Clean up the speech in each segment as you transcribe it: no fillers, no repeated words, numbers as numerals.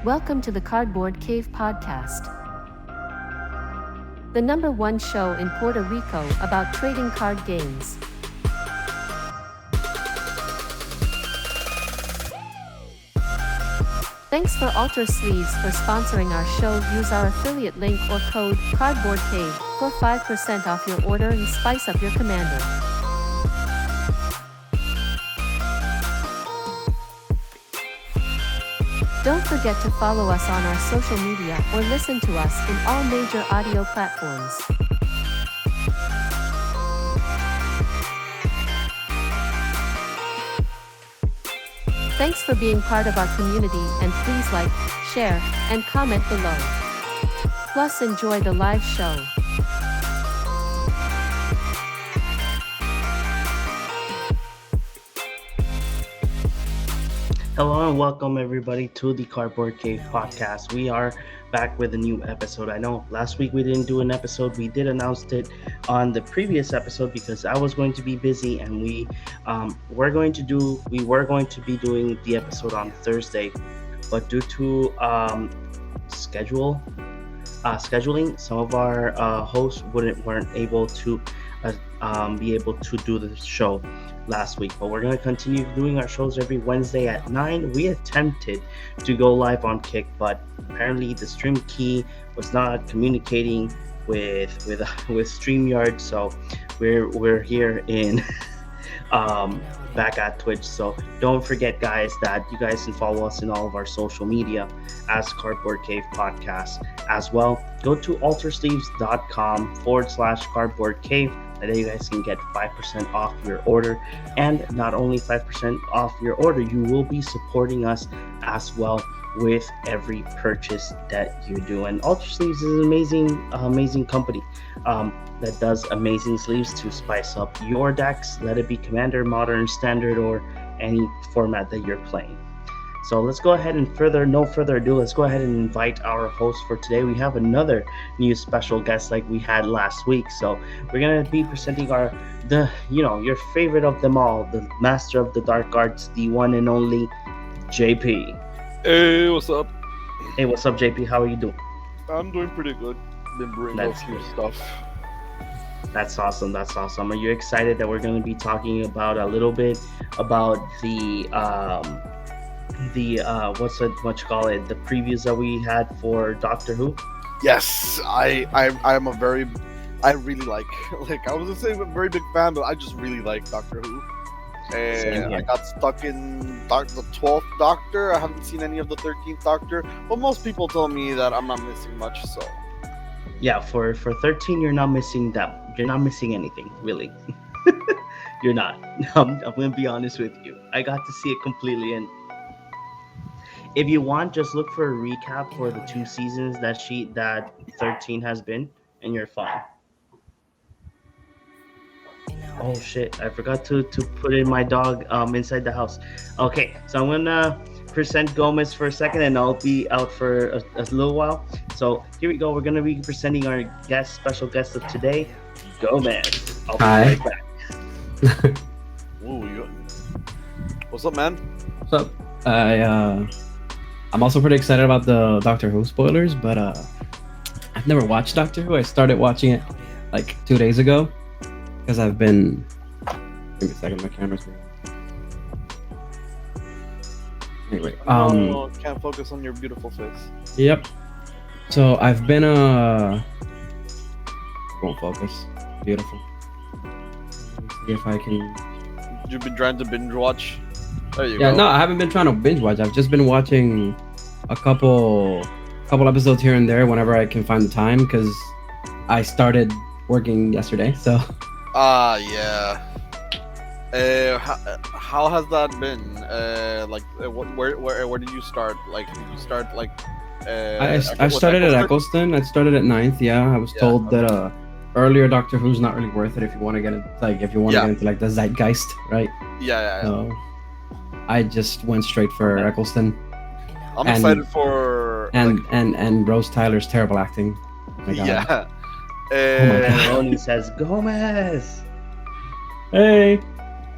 Welcome to the Cardboard Cave Podcast, the #1 show in Puerto Rico about trading card games. Thanks for Alter Sleeves for sponsoring our show. Use our affiliate link or code CardboardCave for 5% off your order and spice up your commander. Don't forget to follow us on our social media or listen to us in all major audio platforms. Thanks for being part of our community, and please like, share, and comment below. Plus enjoy the live show. Hello and welcome everybody to the Cardboard Cave Podcast. We are back with a new episode. I know last week we didn't do an episode. We did announce it on the previous episode because I was going to be busy, and we were going to be doing the episode on Thursday, but due to scheduling, some of our hosts weren't able to be able to do the show last week, but we're going to continue doing our shows every Wednesday at 9. We attempted to go live on Kick, but apparently the stream key was not communicating with StreamYard, so we're here in back at Twitch. So don't forget, guys, that you guys can follow us in all of our social media as Cardboard Cave Podcast as well. Go to altersleeves.com/Cardboard Cave. And then you guys can get 5% off your order. And not only 5% off your order, you will be supporting us as well with every purchase that you do. And Ultra Sleeves is an amazing company that does amazing sleeves to spice up your decks, let it be Commander, Modern, Standard, or any format that you're playing. So let's go ahead and no further ado, let's go ahead and invite our host for today. We have another new special guest like we had last week. So we're going to be presenting your favorite of them all, the master of the dark arts, the one and only JP. Hey, what's up? Hey, what's up, JP? How are you doing? I'm doing pretty good. Been bringing a few stuff. That's awesome. Are you excited that we're going to be talking about a little bit about the the previews that we had for Doctor Who? Yes, I really like I was gonna say I'm a very big fan, but I just really like Doctor Who. And I got stuck in the 12th Doctor. I haven't seen any of the 13th Doctor, but most people tell me that I'm not missing much. So yeah, for 13 you're not missing that. You're not missing anything, really. You're not. I'm gonna be honest with you. I got to see it completely, and if you want, just look for a recap for the 2 seasons that 13 has been, and you're fine. Oh shit, I forgot to put in my dog inside the house. Okay, so I'm gonna present Gomez for a second, and I'll be out for a little while. So here we go. We're gonna be presenting our special guest of today, Gomez. I'll be right back. Ooh, what's up, man? What's up? I'm also pretty excited about the Doctor Who spoilers, but I've never watched Doctor Who. I started watching it like 2 days ago because I've been. Give me a second, my camera's moving. Anyway, can't focus on your beautiful face. Yep. So I've been won't focus. Beautiful. Let's see if I can. You've been trying to binge watch. There you go. go. No, I haven't been trying to binge watch. I've just been watching a couple episodes here and there whenever I can find the time, because I started working yesterday. So. Yeah. How has that been? Where did you start? Did you start I started at Eccleston. I started at 9th. Yeah, I was told that earlier Doctor Who's not really worth it if you want to get into the zeitgeist, right? Yeah. So I just went straight for Eccleston. I'm excited for and Rose Tyler's terrible acting. Oh my God. Yeah. Ronnie says Gomez. Hey.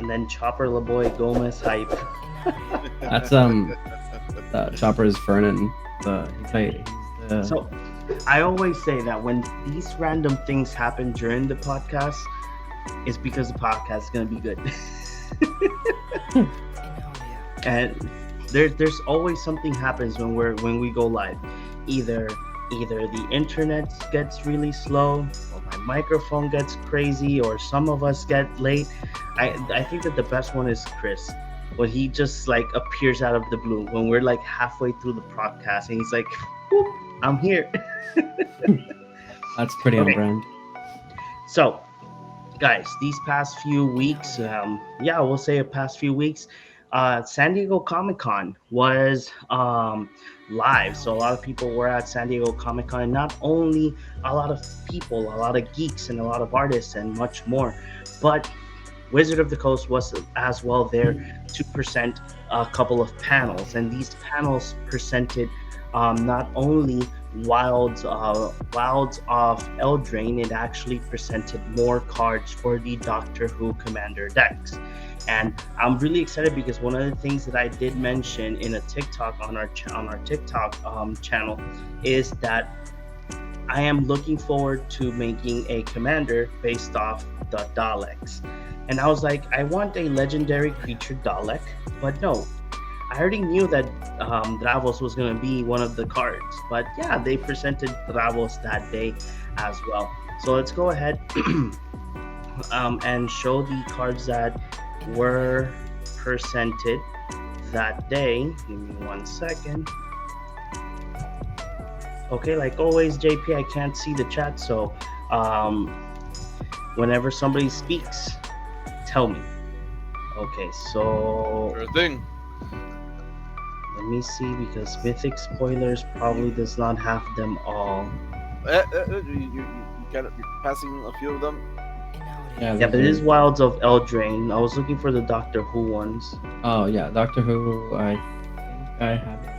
And then Chopper LaBoy Gomez hype. That's Chopper's Fernan. So I always say that when these random things happen during the podcast, it's because the podcast is gonna be good. And there's always something happens when we go live. Either the internet gets really slow, or my microphone gets crazy, or some of us get late. I think that the best one is Chris, when he just like appears out of the blue when we're like halfway through the podcast and he's like, "Whoop, I'm here." That's pretty on Okay. brand. So, guys, these past few weeks, we'll say a past few weeks, San Diego Comic-Con was live. So a lot of people were at San Diego Comic-Con, and not only a lot of people, a lot of geeks and a lot of artists and much more, but Wizard of the Coast was as well there to present a couple of panels. And these panels presented not only Wilds of Eldraine, it actually presented more cards for the Doctor Who Commander decks. And I'm really excited because one of the things that I did mention in a TikTok on our TikTok channel is that I am looking forward to making a commander based off the Daleks. And I was like, I want a legendary creature Dalek, but no, I already knew that Dravos was going to be one of the cards. But yeah, they presented Dravos that day as well. So let's go ahead and show the cards that were presented that day. Give me 1 second. Okay, like always, JP, I can't see the chat, so whenever somebody speaks, tell me. Okay, so Sure thing. let me see, because Mythic Spoilers probably does not have them all. You you're passing a few of them. Yeah, but it is Wilds of Eldraine. I was looking for the Doctor Who ones. Oh yeah, Doctor Who. I think I have it.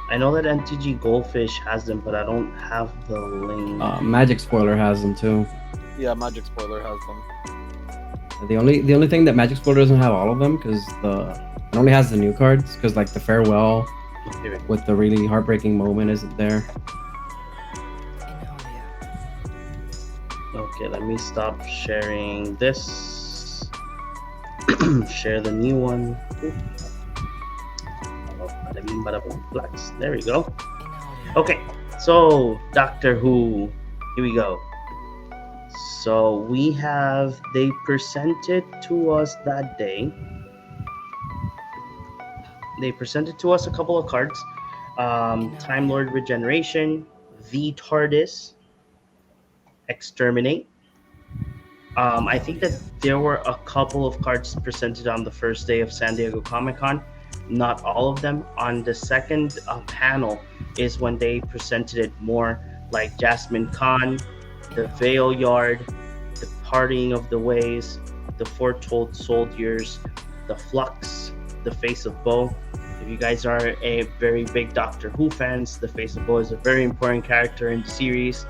I know that MTG Goldfish has them, but I don't have the link. Magic Spoiler has them too. Yeah, Magic Spoiler has them. The only thing that Magic Spoiler doesn't have all of them because it only has the new cards because like the Farewell with the really heartbreaking moment isn't there. Okay, let me stop sharing this. Share the new one. There we go. Okay, so Doctor Who. Here we go. So they presented to us that day. They presented to us a couple of cards. Time Lord Regeneration, the TARDIS, Exterminate. I think that there were a couple of cards presented on the first day of San Diego Comic-Con. Not all of them. On the second panel is when they presented it more, like Jasmine Khan, the Veil Yard, the Parting of the Ways, the Foretold Soldiers, the Flux, the Face of Bo. If you guys are a very big Doctor Who fans, the Face of Bo is a very important character in the series.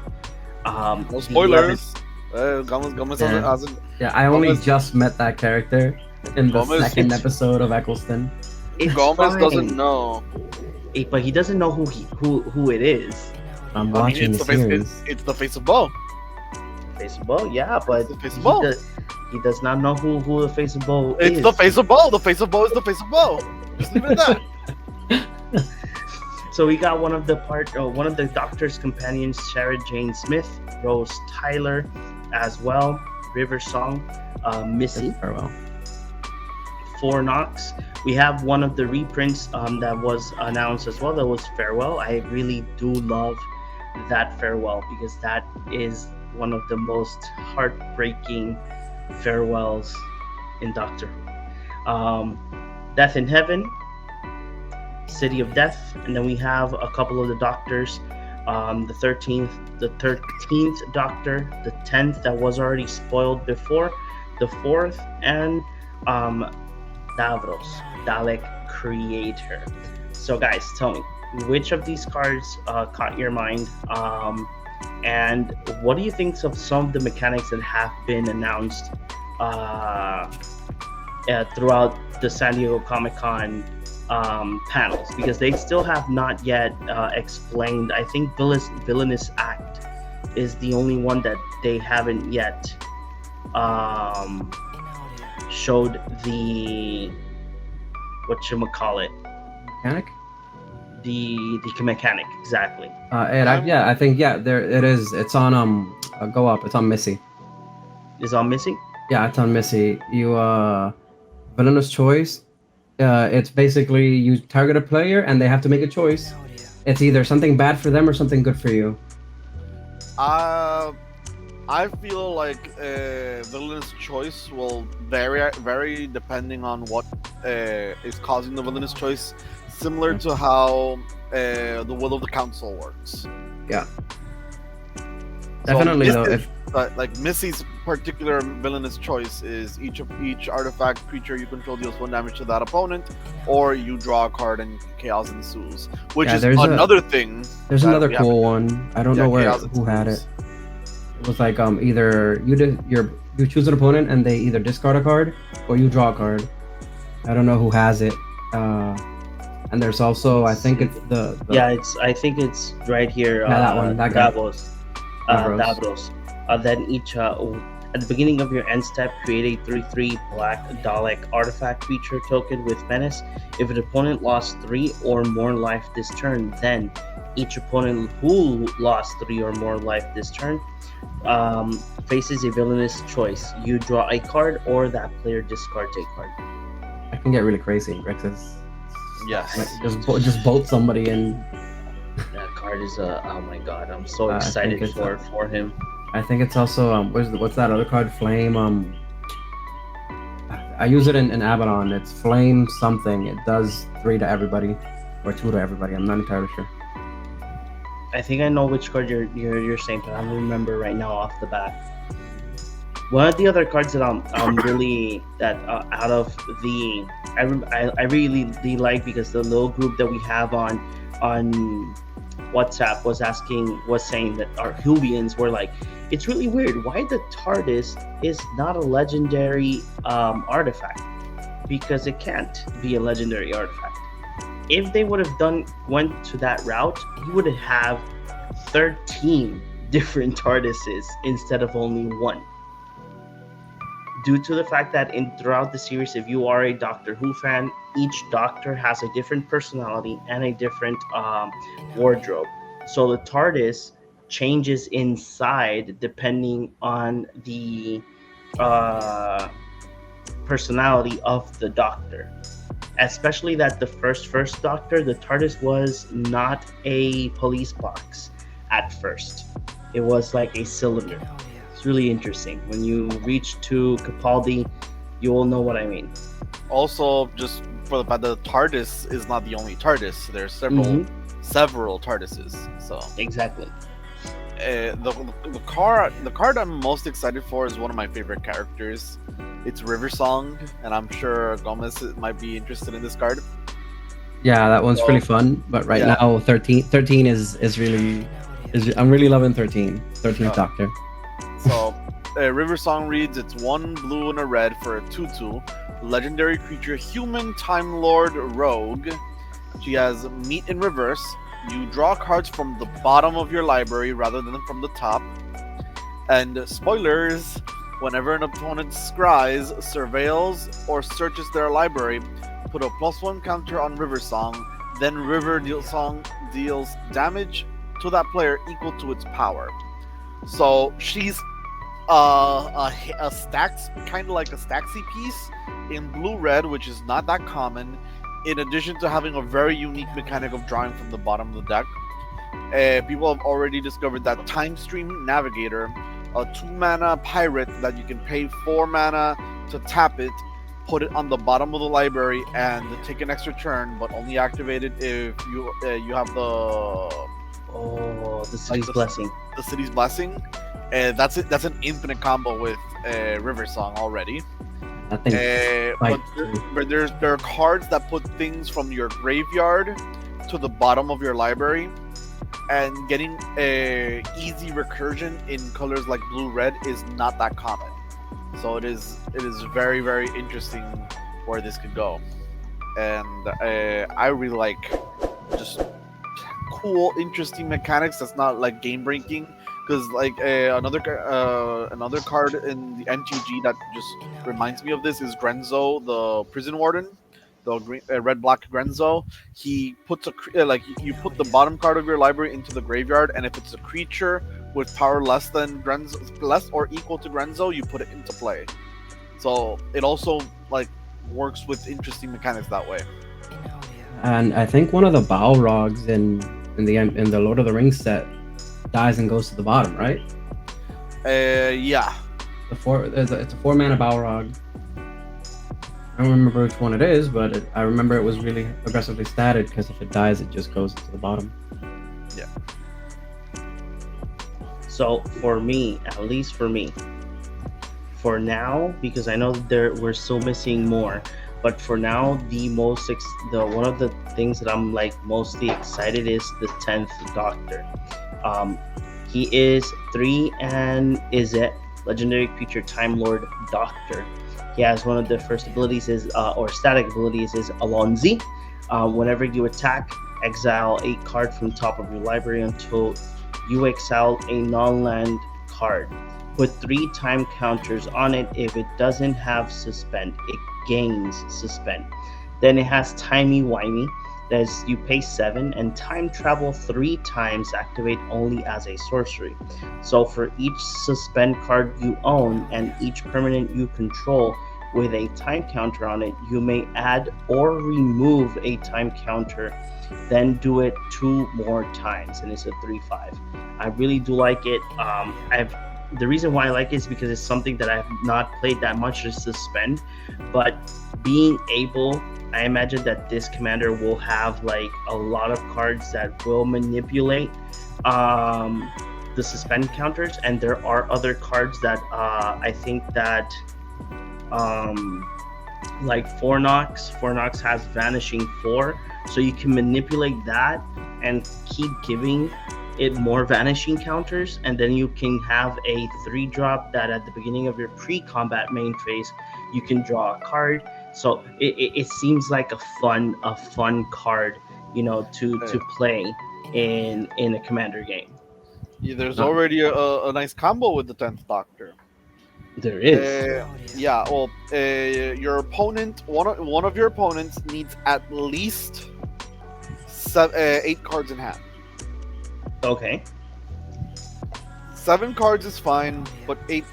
No spoilers. Gomez Yeah. hasn't. Yeah, I only Gomez- just met that character in the Gomez- second episode of Eccleston. It's Gomez fine. doesn't know. But he doesn't know who it is. I'm watching it's the the face. series. It's the Face of Bo. Face of Bo, yeah, but the Face of Bo. he does not know who the Face of Bo is. It's the Face of Bo. The Face of Bo is the Face of Bo. Just leave it at that. So we got one of the Doctor's companions, Sarah Jane Smith, Rose Tyler, as well, River Song, Missy, Farewell. Fornox. We have one of the reprints that was announced as well. That was Farewell. I really do love that Farewell because that is one of the most heartbreaking farewells in Doctor Who. Death in Heaven, City of Death, and then we have a couple of the Doctors. The 13th Doctor, the 10th that was already spoiled before, the 4th, and Davros, Dalek Creator. So guys, tell me, which of these cards caught your mind? And what do you think of some of the mechanics that have been announced throughout the San Diego Comic-Con panels, because they still have not yet explained. I think Villainous Act is the only one that they haven't yet showed the Mechanic? the mechanic exactly. I think there it is. It's on go up. It's on Missy. Is on Missy. Yeah, it's on Missy. You Villainous Choice. It's basically you target a player and they have to make a choice. It's either something bad for them or something good for you. I feel like villainous choice will vary depending on what is causing the villainous choice, similar to how the will of the council works. Yeah. Definitely so though. Like Missy's particular villainous choice is each artifact creature you control deals 1 damage to that opponent, or you draw a card and chaos ensues. Which is another thing. There's another cool one. I don't know who had it. It was like either you choose an opponent and they either discard a card or you draw a card. I don't know who has it. And there's also I think it's I think it's right here. That one. That guy. Davros. Then each at the beginning of your end step, create a 3/3 black Dalek artifact creature token with menace. If an opponent lost 3 or more life this turn, then each opponent who lost 3 or more life this turn faces a villainous choice. You draw a card, or that player discards a card. I can get really crazy, Rex's. Yes. Like, just bolt somebody and. That card is oh my god! I'm so excited for him. I think it's also what's that other card? Flame. I use it in Abaddon. It's Flame something. It does 3 to everybody, or 2 to everybody. I'm not entirely sure. I think I know which card you're saying, but I don't remember right now off the bat. One of the other cards that I'm really out of the I really like, because the little group that we have on WhatsApp was saying that our Whovians were like, it's really weird why the TARDIS is not a legendary artifact, because it can't be a legendary artifact. If they would have went to that route, you would have 13 different TARDISes instead of only 1. Due to the fact that throughout the series, if you are a Doctor Who fan, each Doctor has a different personality and a different wardrobe. So the TARDIS changes inside depending on the personality of the Doctor. Especially that the first Doctor, the TARDIS was not a police box at first. It was like a cylinder. It's really interesting. When you reach to Capaldi, you will know what I mean. Also, just for the fact that the TARDIS is not the only TARDIS. There's several TARDISes. So exactly. The card I'm most excited for is one of my favorite characters. It's River Song, and I'm sure Gomez might be interested in this card. Yeah, that one's really fun. But now 13 is really I'm really loving 13th Doctor. So River Song reads, it's 1 blue and a red for a 2/2 legendary creature, human Time Lord rogue. She has meat in reverse. You draw cards from the bottom of your library rather than from the top. And spoilers, whenever an opponent scries, surveils, or searches their library, put a +1 counter on River Song. Then River Song deals damage to that player equal to its power. So she's a stacks, kind of like a Staxy piece in blue-red, which is not that common. In addition to having a very unique mechanic of drawing from the bottom of the deck, people have already discovered that Time Stream Navigator, a 2-mana pirate that you can pay 4 mana to tap it, put it on the bottom of the library, and take an extra turn, but only activate it if you have the City's Blessing. The City's Blessing. That's it. That's an infinite combo with River Song already. But there are cards that put things from your graveyard to the bottom of your library, and getting a easy recursion in colors like blue-red is not that common. So it is very, very interesting where this could go. and I really like just cool, interesting mechanics that's not like game breaking. Because like another card in the MTG that just reminds me of this is Grenzo, the prison warden, the red black Grenzo. He puts like you put the bottom card of your library into the graveyard, and if it's a creature with power less than Grenzo, less or equal to Grenzo, you put it into play. So it also like works with interesting mechanics that way. And I think one of the Balrogs in the Lord of the Rings set dies and goes to the bottom, right? Yeah. It's a 4-mana Balrog. I don't remember which one it is, but I remember it was really aggressively statted because if it dies, it just goes to the bottom. Yeah. So for me, at least for me, for now, because I know we're still missing more, but for now, one of the things that I'm like mostly excited is the 10th Doctor. He is 3 and is a legendary creature, Time Lord Doctor. He has one of the first abilities or static abilities is Alonzi. Whenever you attack, exile a card from the top of your library until you exile a non-land card. Put 3 time counters on it. If it doesn't have suspend, it gains suspend. Then it has Timey Wimey. That's you pay 7 and time travel 3 times, activate only as a sorcery. So for each suspend card you own and each permanent you control with a time counter on it, you may add or remove a time counter, then do it 2 more times, and it's a 3/5. I really do like it. The reason why I like it is because it's something that I have not played that much, is suspend, but being able, I imagine that this commander will have like a lot of cards that will manipulate the suspend counters, and there are other cards that I think that like Fornox has Vanishing 4, so you can manipulate that and keep giving it more vanishing counters, and then you can have a 3-drop that at the beginning of your pre-combat main phase you can draw a card. So it seems like a fun card, to play in a commander game. Yeah, there's already a nice combo with the 10th Doctor. There is. Yeah, well, your opponent, one of your opponents needs at least 8 cards in hand. Okay. 7 cards is fine, but 8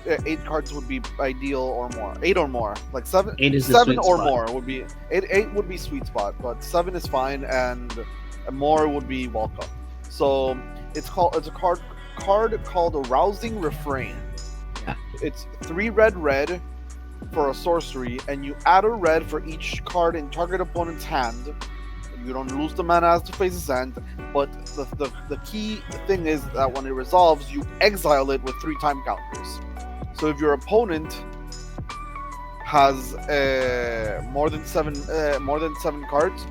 cards would be ideal or more. 8 or more, like 7. 8 is the 7 sweet or spot. more would be 8 would be sweet spot, but 7 is fine, and more would be welcome. So it's a card called Arousing Refrain. Yeah. It's 3 red for a sorcery, and you add a red for each card in target opponent's hand. You don't lose the mana as the phase is end, but the key thing is that when it resolves, you exile it with 3 time counters. So if your opponent has more than 7 cards,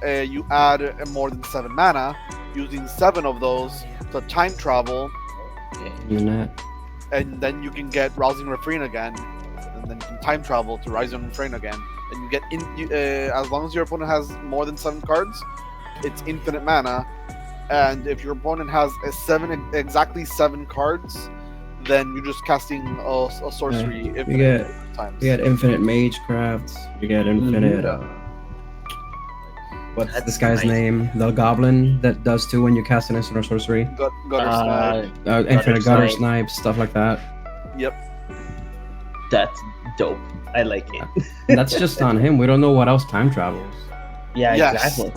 you add more than 7 mana, using 7 of those to time travel, and then you can get Rousing Refrain again, and then you can time travel to Rousing Refrain again. And you get as long as your opponent has more than 7 cards, it's infinite mana. And if your opponent has exactly 7 cards, then you're just casting a sorcery. Yeah, infinite times. You get infinite Magecraft. You get infinite. What's this guy's name? The Goblin that does 2 when you cast an instant or sorcery. Gutter Snipe. Infinite Gutter Snipe, stuff like that. Yep. That's dope. I like it. And that's just on him. We don't know what else time travels. Yeah, Yes. exactly.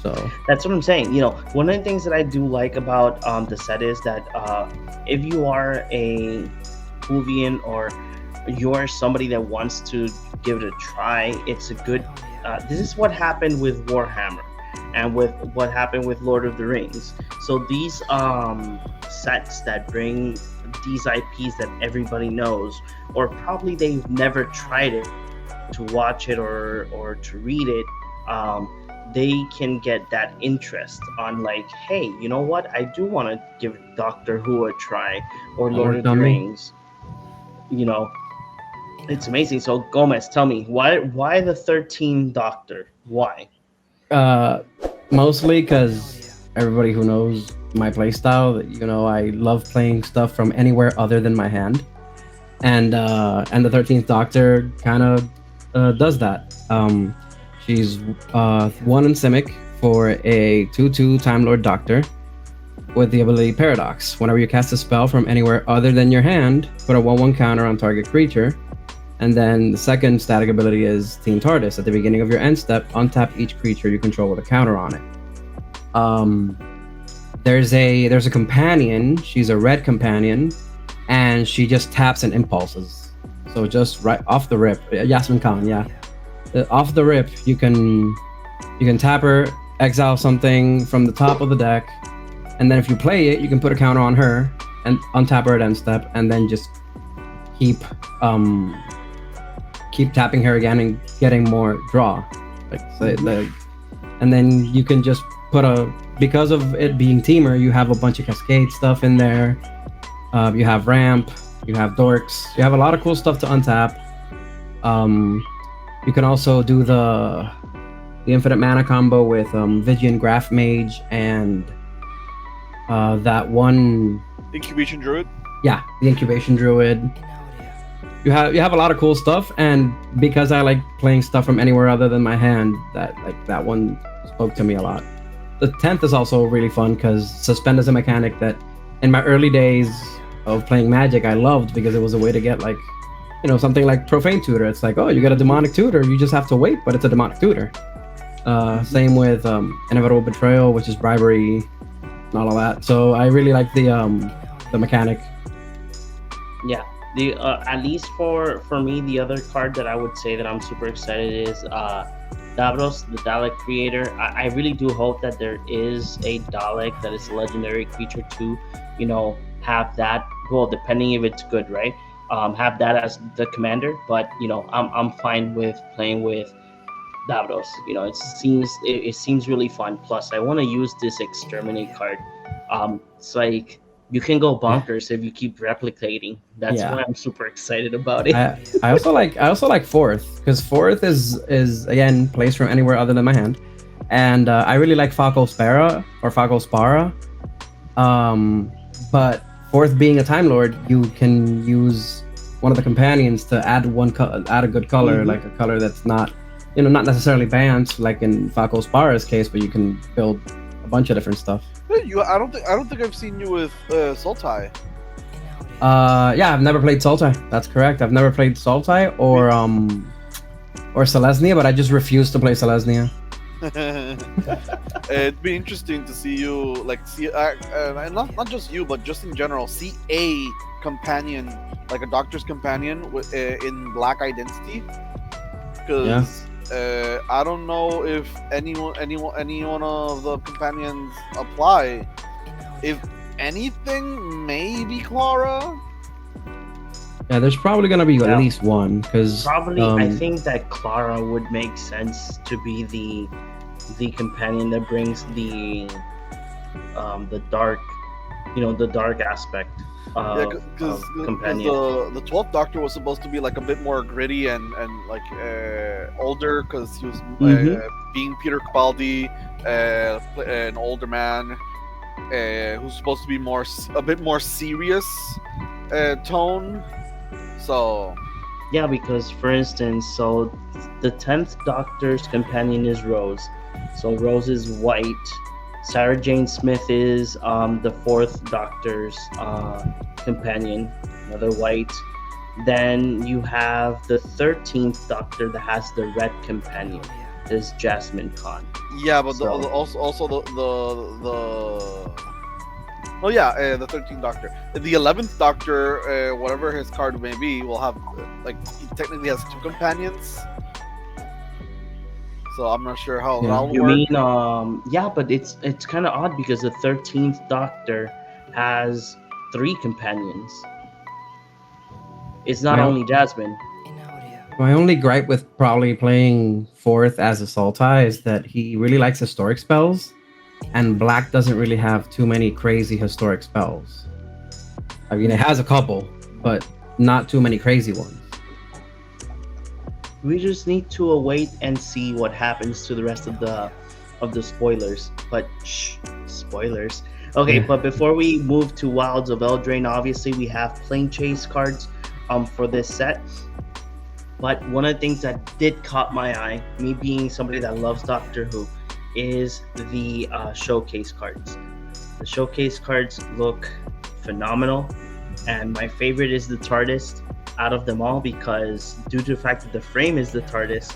So That's what I'm saying. One of the things that I do like about the set is that if you are a Whovian or you're somebody that wants to give it a try, it's a good. This is what happened with Warhammer and with what happened with Lord of the Rings. So these sets that bring these IPs that everybody knows, or probably they've never tried it, to watch it or to read it, they can get that interest on like, hey, you know what? I do want to give Doctor Who a try or Lord of the Rings. It's amazing. So Gomez, tell me why the 13th Doctor? Why? Mostly because everybody who knows my playstyle, I love playing stuff from anywhere other than my hand, and the 13th Doctor kind of does that. She's 1 in Simic for a 2/2 Time Lord Doctor with the ability Paradox. Whenever you cast a spell from anywhere other than your hand, put a 1/1 counter on target creature. And then the second static ability is Team TARDIS. At the beginning of your end step, untap each creature you control with a counter on it. There's a companion. She's a red companion, and she just taps and impulses. So just right off the rip, Yasmin Khan, yeah. Off the rip, you can tap her, exile something from the top of the deck, and then if you play it, you can put a counter on her and untap her at end step, and then just keep tapping her again and getting more draw. And then you can just put because of it being Teamer, you have a bunch of Cascade stuff in there. You have Ramp, you have Dorks, you have a lot of cool stuff to untap. You can also do the infinite mana combo with Vigian Graph Mage and that one Incubation Druid. Yeah, the Incubation Druid. You have a lot of cool stuff, and because I like playing stuff from anywhere other than my hand, that one spoke to me a lot. The 10th is also really fun because Suspend is a mechanic that in my early days of playing Magic I loved, because it was a way to get something like Profane Tutor. It's like, oh, you got a demonic tutor, you just have to wait, but it's a demonic tutor. Same with Inevitable Betrayal, which is bribery and all of that. So I really like the mechanic. Yeah. The at least for me, the other card that I would say that I'm super excited is Davros, the Dalek creator. I really do hope that there is a Dalek that is a legendary creature to, have that. Well, depending if it's good, right? Have that as the commander. But I'm fine with playing with Davros. It seems really fun. Plus, I want to use this Exterminate card. It's like, you can go bonkers if you keep replicating. That's why I'm super excited about it. I also like Fourth, because Fourth is again plays from anywhere other than my hand, and I really like Falco Spara or Falco Spara. But Fourth being a Time Lord, you can use one of the companions to add add a good color, like a color that's not not necessarily banned like in Falco Spara's case, but you can build a bunch of different stuff. I don't think I've seen you with Sultai. Yeah, I've never played Sultai. That's correct. I've never played Sultai or Selesnya, but I just refuse to play Selesnya. It'd be interesting to see you and not just you, but just in general, see a companion, like a Doctor's companion in Black Identity, because. I don't know if any one of the companions apply. If anything, maybe Clara. Yeah, there's probably gonna be at least one, because probably I think that Clara would make sense to be the companion that brings the dark, the dark aspect. Because the 12th Doctor was supposed to be like a bit more gritty and like older, because he was being Peter Capaldi, an older man who's supposed to be a bit more serious tone. So yeah, because for instance, so the 10th Doctor's companion is Rose. So Rose is white. Sarah Jane Smith is the 4th Doctor's companion, another white. Then you have the 13th Doctor that has the red companion, is Jasmine Khan. Yeah, but the 13th Doctor. The 11th Doctor, whatever his card may be, will have he technically has 2 companions. So I'm not sure how that'll you work. mean yeah, but it's kind of odd because the 13th Doctor has 3 companions. It's not only Jasmine. My only gripe with probably playing Fourth as a Sultai is that he really likes historic spells, and Black doesn't really have too many crazy historic spells. I mean, it has a couple, but not too many crazy ones. we just need to await and see what happens to the rest of the spoilers. But shh, spoilers. Okay, Yeah. but before we move to Wilds of Eldraine, obviously we have Plane Chase cards for this set. But one of the things that did caught my eye, me being somebody that loves Doctor Who, is the showcase cards. The showcase cards look phenomenal, and my favorite is the TARDIS out of them all, because due to the fact that the frame is the TARDIS,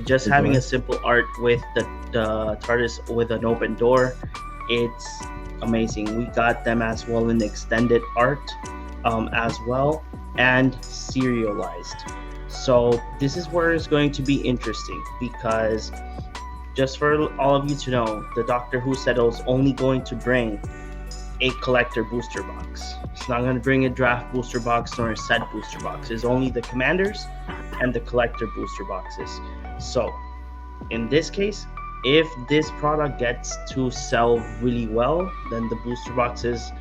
just having a simple art with the TARDIS with an open door, it's amazing. We got them as well in extended art as well, and serialized. So this is where it's going to be interesting, because just for all of you to know, the Doctor Who set was only going to bring a collector booster box. It's not going to bring a draft booster box nor a set booster box. It's only the commanders and the collector booster boxes. So in this case, if this product gets to sell really well, then the booster boxes,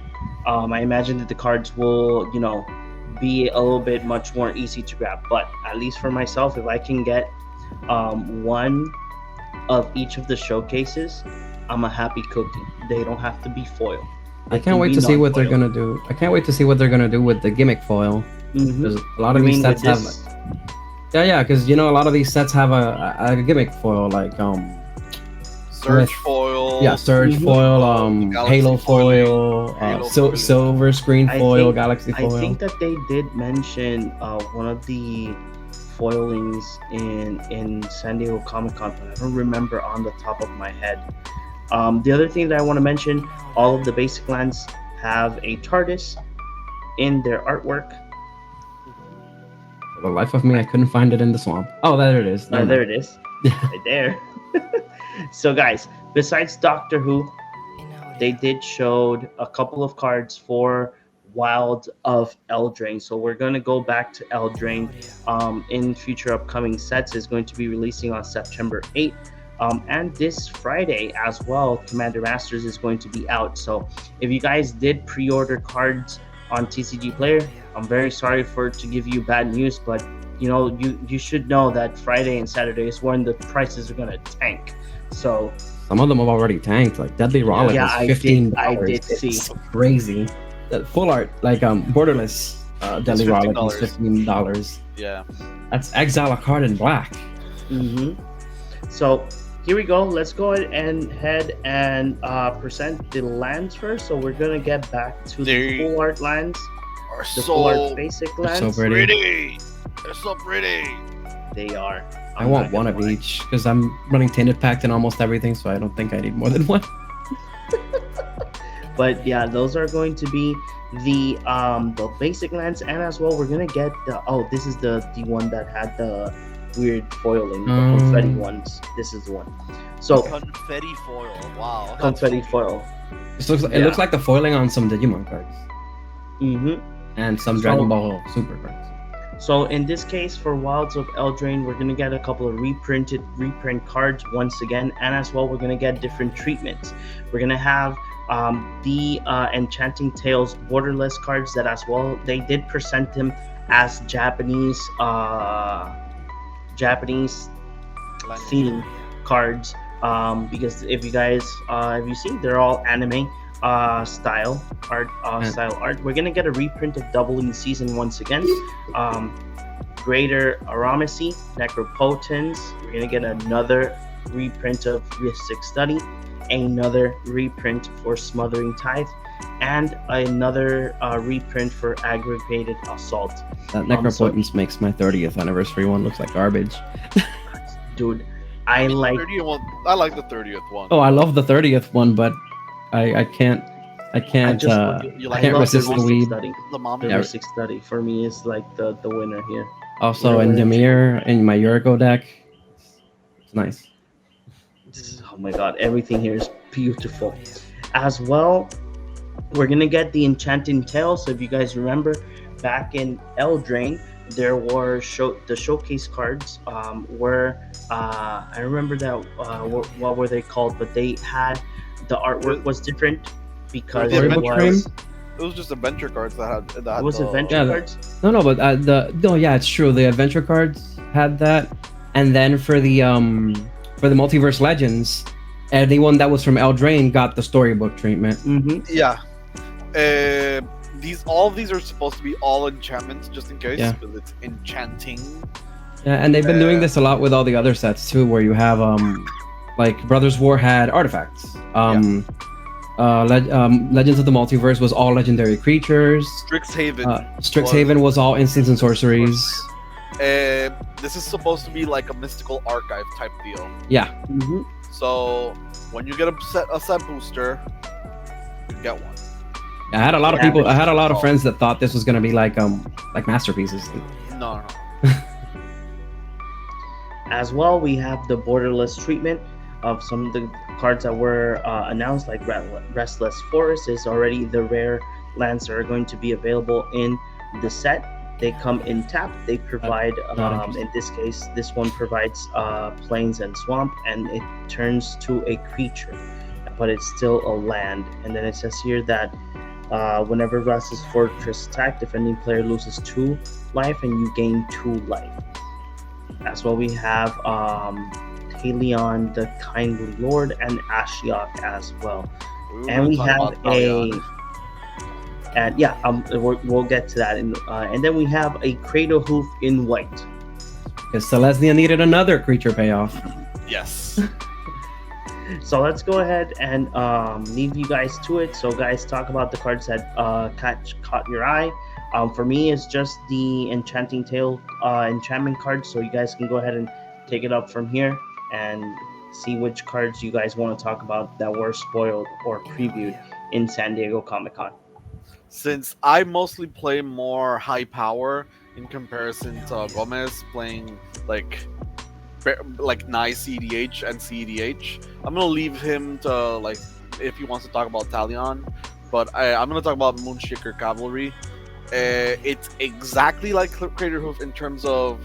I imagine that the cards will, be a little bit much more easy to grab. But at least for myself, if I can get one of each of the showcases, I'm a happy cookie. They don't have to be foil. I can't wait to see what they're gonna do. I can't wait to see what they're gonna do with the gimmick foil. Because a lot of these sets have. Yeah, because a lot of these sets have a gimmick foil, like Surge foil. Yeah, Surge foil, Halo foil, silver screen foil, Galaxy foil. I think that they did mention one of the foilings in San Diego Comic-Con, but I don't remember on the top of my head. The other thing that I want to mention, all of the basic lands have a TARDIS in their artwork. For the life of me, I couldn't find it in the swamp. Oh, there it is. There it is. Right there. So guys, besides Doctor Who, they did showed a couple of cards for Wild of Eldraine. So we're going to go back to Eldraine in future upcoming sets. Is going to be releasing on September 8th. And this Friday as well, Commander Masters is going to be out. So if you guys did pre-order cards on TCG Player, I'm very sorry to give you bad news, but you should know that Friday and Saturday is when the prices are going to tank. So some of them have already tanked. Like Deadly Rollick was $15. I did see. It's crazy. The full art, like borderless Deadly Rollick is $15. Yeah, that's exile a card in black. So here we go. Let's go ahead and present the lands first. So we're gonna get back to the full art lands. The full art basic lands. So pretty. They're so pretty. They are. I want one of each because I'm running Tainted Pact in almost everything, so I don't think I need more than one. But yeah, those are going to be the basic lands, and as well we're gonna get this is the one that had the weird foiling, the confetti ones. This is the one. So confetti foil. Wow. Confetti foil. It looks like the foiling on some Digimon cards. And some Dragon Ball Super cards. So in this case, for Wilds of Eldraine, we're gonna get a couple of reprint cards once again, and as well we're gonna get different treatments. We're gonna have the Enchanting Tales borderless cards that as well they did present them as Japanese theme cards, because if you guys have you seen, they're all anime style art. We're gonna get a reprint of Doubling Season once again. Greater Aramacy, Necropotence. We're gonna get another reprint of Mystic Study, another reprint for Smothering Tithe, and another reprint for Aggravated Assault. That Necropotence makes my 30th anniversary one looks like garbage. Dude, I like the 30th one. Oh, I love the 30th one, but I can't resist the weed. The Mystic Study for me is like the winner here. Also, in Demir, in my Yuriko deck, it's nice. Oh my god, everything here is beautiful. As well, we're gonna get the Enchanting Tales. So if you guys remember, back in Eldraine, there were the showcase cards where I remember that what were they called? But they had the artwork was different because it was just adventure cards that had adventure cards. No, but it's true. The adventure cards had that, and then for the Multiverse Legends, anyone that was from Eldraine got the storybook treatment. Yeah. All of these are supposed to be all enchantments, just in case, Yeah. because it's enchanting. Yeah, and they've been doing this a lot with all the other sets too, where you have like Brothers War had artifacts. Legends of the Multiverse was all legendary creatures. Strixhaven. Was all instants and sorceries. This is supposed to be like a mystical archive type deal. Yeah. So when you get a set booster, you get one. I had a lot of people. I had a lot of friends that thought this was gonna be like masterpieces. No. As well, we have the borderless treatment of some of the cards that were announced, like Restless Forest is already the rare lands that are going to be available in the set. They come in tap. They provide, in this case, this one provides plains and swamp, and it turns to a creature, but it's still a land. And then it says here that whenever Restless Fortress attack, defending player loses 2 life and you gain 2 life. As well, we have Talion, the Kindly Lord, and Ashiok as well. And we have we'll get to that. And then we have a Cradle Hoof in white. Because Selesnya needed another creature payoff. Yes. So let's go ahead and leave you guys to it. So guys, talk about the cards that caught your eye. For me, it's just the Enchanting Tale enchantment card. So you guys can go ahead and take it up from here and see which cards you guys want to talk about that were spoiled or previewed in San Diego Comic-Con. Since I mostly play more high power in comparison to Gomez playing like nice EDH and CEDH, I'm gonna leave him to like if he wants to talk about Talion, but I'm gonna talk about Moonshaker Cavalry. It's exactly like Craterhoof in terms of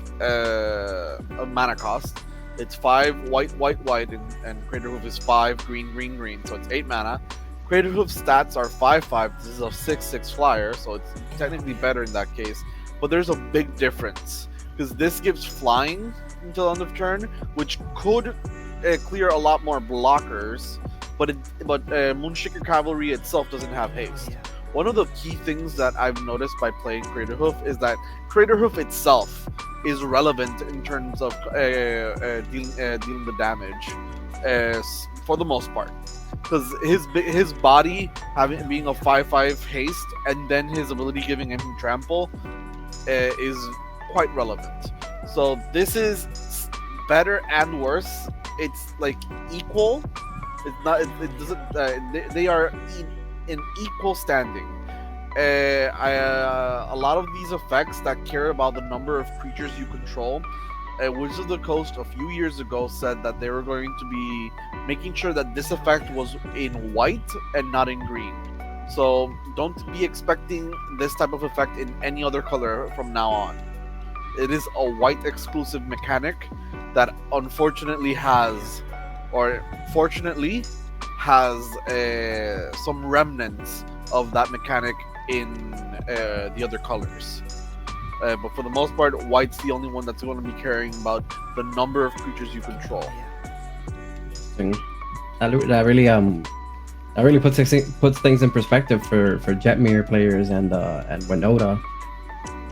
mana cost. It's 5 white, and Craterhoof is 5 green, so it's 8 mana. Craterhoof's stats are 5/5. This is a 6/6 flyer, so it's technically better in that case. But there's a big difference because this gives flying until end of turn, which could clear a lot more blockers. But Moonshaker Cavalry itself doesn't have haste. One of the key things that I've noticed by playing Craterhoof is that Craterhoof itself is relevant in terms of dealing the damage for the most part. Because his body being a 5/5 haste and then his ability giving him trample is quite relevant. So this is better and worse. It's like equal. It's not. It doesn't. They are in equal standing. A lot of these effects that care about the number of creatures you control. Wizards of the Coast a few years ago said that they were going to be making sure that this effect was in white and not in green. So don't be expecting this type of effect in any other color from now on. It is a white exclusive mechanic that unfortunately has, or fortunately has, some remnants of that mechanic in the other colors. But for the most part, white's the only one that's going to be caring about the number of creatures you control. That really puts things in perspective for Jetmir players and Winota.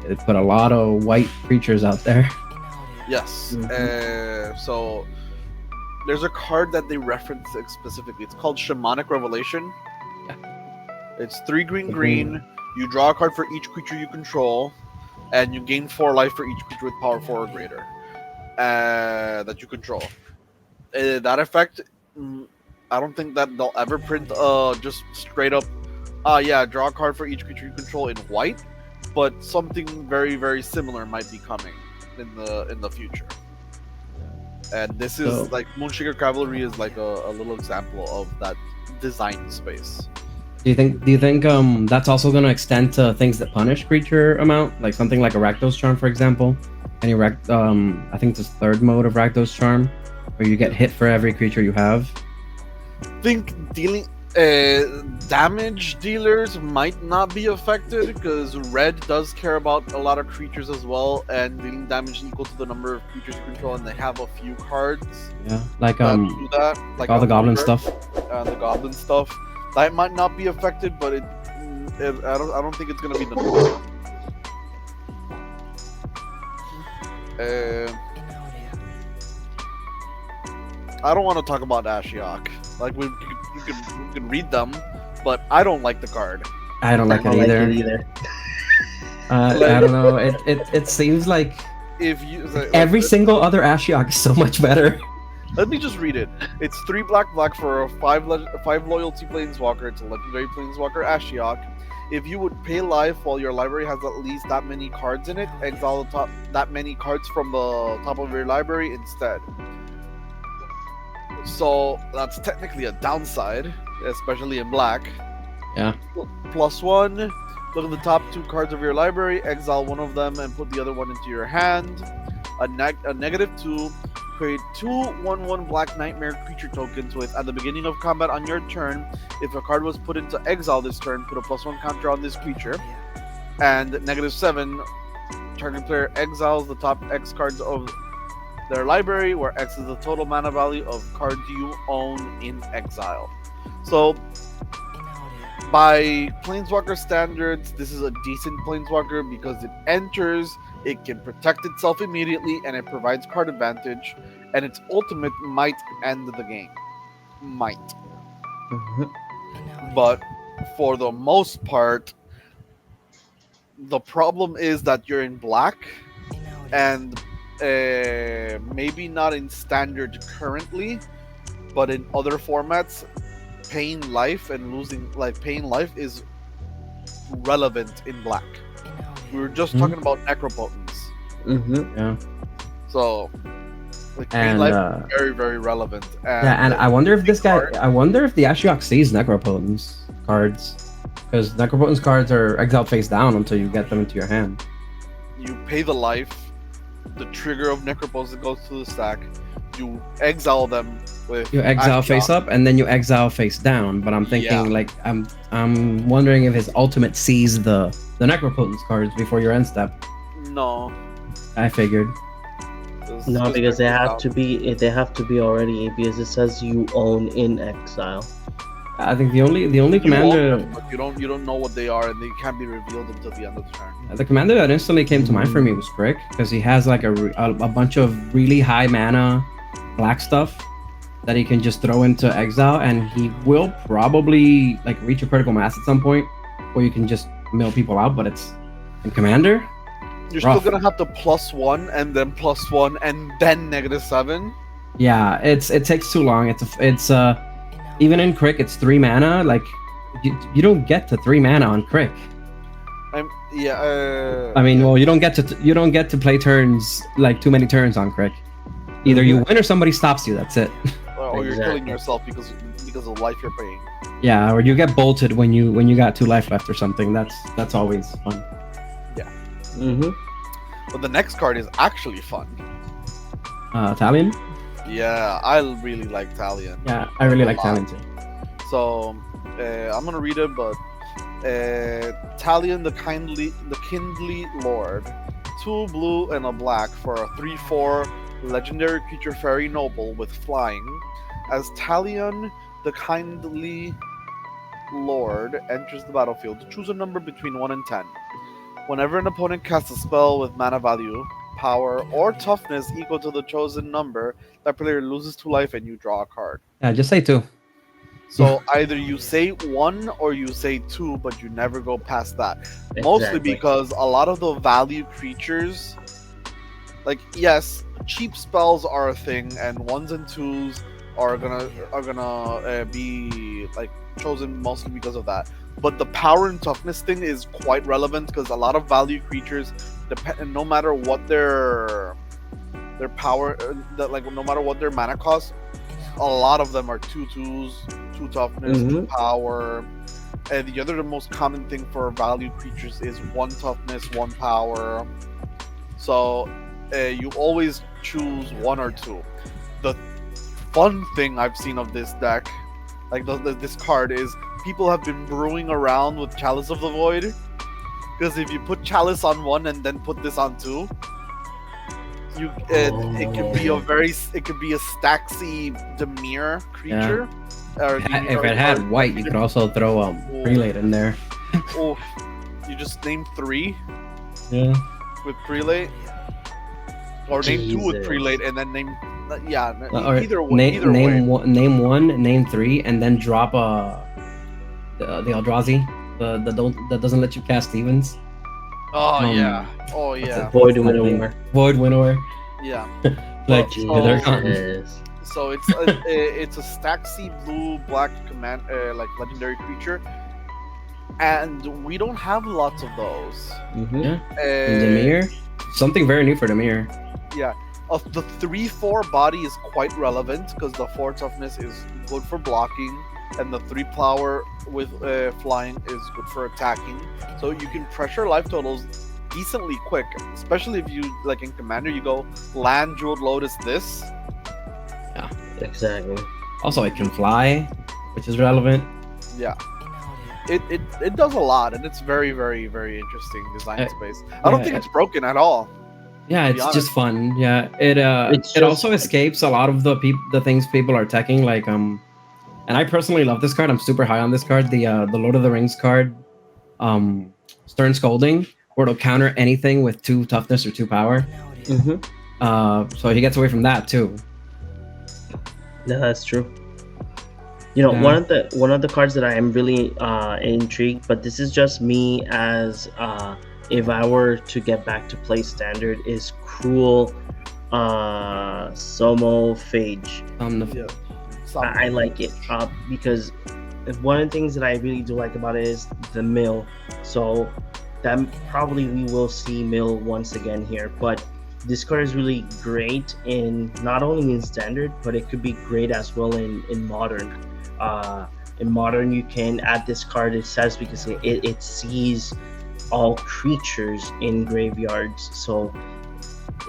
It put a lot of white creatures out there. Yes. Mm-hmm. So there's a card that they reference specifically. It's called Shamanic Revelation. Yeah. It's 3 green. You draw a card for each creature you control, and you gain 4 life for each creature with power 4 or greater that you control. That effect, I don't think that they'll ever print just straight up, draw a card for each creature you control in white, but something very, very similar might be coming in the future. And this is like Moonshaker Cavalry is like a little example of that design space. Do you think that's also going to extend to things that punish creature amount, like something like a Rakdos Charm, for example? I think it's 3rd mode of Rakdos Charm, where you get hit for every creature you have. I think Damage dealers might not be affected because red does care about a lot of creatures as well, and dealing damage equal to the number of creatures you control, and they have a few cards Yeah, like that do that, like all the goblin Ogre, stuff. the goblin stuff. That might not be affected, but I don't think it's gonna be the norm. I don't want to talk about Ashiok. Like we can read them, but I don't like the card. I don't like I it don't like either. it either. I don't know. It seems like If you every single other Ashiok is so much better. let me just read it. It's 3 black for a 5 loyalty planeswalker. It's a legendary planeswalker Ashiok. If you would pay life while your library has at least that many cards in it, exile that many cards from the top of your library instead. So that's technically a downside, especially in black. Yeah. +1. Look at the top 2 cards of your library, exile one of them, and put the other one into your hand. A -2. Create 2 1/1 black nightmare creature tokens with, at the beginning of combat on your turn, if a card was put into exile this turn, put a +1 counter on this creature. And -7. Target player exiles the top X cards of their library, where X is the total mana value of cards you own in exile. So, by Planeswalker standards, this is a decent Planeswalker because it enters, it can protect itself immediately, and it provides card advantage, and its ultimate might end the game. Might. Mhm. But for the most part, the problem is that you're in black, and maybe not in standard currently, but in other formats, paying life is relevant in black. We were just talking about necropotence, Yeah. so like paying And life is very, very relevant. and I wonder if this guy. I wonder if the Ashiok sees Necropotence cards, because Necropotence cards are exiled face down until you get them into your hand. You pay the life, the trigger of necropotence goes to the stack. You exile them with You exile Ashiok. face up, and then you exile face down. But I'm thinking, Yeah. like, I'm wondering if his ultimate sees the Necropotence cards before your end step. No, I figured. it's No, just because they have exile. to be already, because it says you own in exile. I think the only You own commander, them, but you don't know what they are, and they can't be revealed until the end of the turn. the commander that instantly came to mind for me was Crick, because he has like a bunch of really high mana black stuff that he can just throw into exile, and he will probably like reach a critical mass at some point where you can just mill people out. But it's in commander. You're Rough. still gonna have to +1 and then +1 and then -7. Yeah, it takes too long. It's even in Crick, it's 3 mana. Like you don't get to 3 mana on Crick. I mean, well, you don't get to play turns, like too many turns on Crick. Either you win or somebody stops you. That's it. or you're killing Exactly. yourself because of life you're paying. Yeah, or you get bolted when you got 2 life left or something. That's always fun. Mm-hmm. But the next card is actually fun. Italian. Yeah, I really like Talion. Yeah, I really like A lot. Italian too. So I'm gonna read it, but Talion the Kindly Lord, 2 blue and a black for a 3/4 legendary creature fairy noble with flying. As Talion the Kindly Lord enters the battlefield, choose a number between 1 and 10. Whenever an opponent casts a spell with mana value, power, or toughness equal to the chosen number, that player loses 2 life and you draw a card. Yeah, just say 2. So either you say 1 or you say 2, but you never go past that. Mostly Exactly. because a lot of the value creatures, like, yes, cheap spells are a thing, and 1s and 2s are gonna be like chosen mostly because of that. But the power and toughness thing is quite relevant because a lot of value creatures, no matter what their power, no matter what their mana cost, a lot of them are 2/2s, 2 toughness, 2 power. And the most common thing for value creatures is 1 toughness, 1 power. So you always choose 1 or 2. The fun thing I've seen of this deck like this card is people have been brewing around with Chalice of the Void, because if you put Chalice on one and then put this on two, it could be a Staxy Demir creature. Or If it had white, you could also throw Prelate in there. Oh, you just name 3 Yeah. with Prelate, or name 2 with Jesus. Prelate, and then name Or either way. name one, name 3, and then drop the Eldrazi, that doesn't let you cast Stevens. Oh Um, yeah, Void Winnower. Void Winnower. yeah. Like Well, they're gone. Jesus. So it's a Staxy blue black command like legendary creature, and we don't have lots of those. Yeah. Uh, Demir. Something very new for Demir. Yeah, the 3/4 body is quite relevant because the 4 toughness is good for blocking, and the 3 power with flying is good for attacking. So you can pressure life totals decently quick, especially if you like in Commander you go land Jeweled Lotus this. Exactly. Also, it can fly, which is relevant. Yeah. It does a lot, and it's very, very, very interesting design space. I don't think it's broken at all. Yeah, be it's honest. just fun. Yeah, it It's it just- also escapes a lot of the things people are teching. Like and I personally love this card. I'm super high on this card. The Lord of the Rings card, Stern Scolding, where it'll counter anything with 2 toughness or 2 power. So he gets away from that too. No, that's true. You know, Yeah. one of the cards that I am really intrigued, but this is just me as if I were to get back to play Standard, is Cruel Somo Phage. I like it because one of the things that I really do like about it is the mill. So that probably we will see mill once again here, but this card is really great in not only in Standard, but it could be great as well in Modern. In Modern, you can add this card, it says, because it sees all creatures in graveyards. So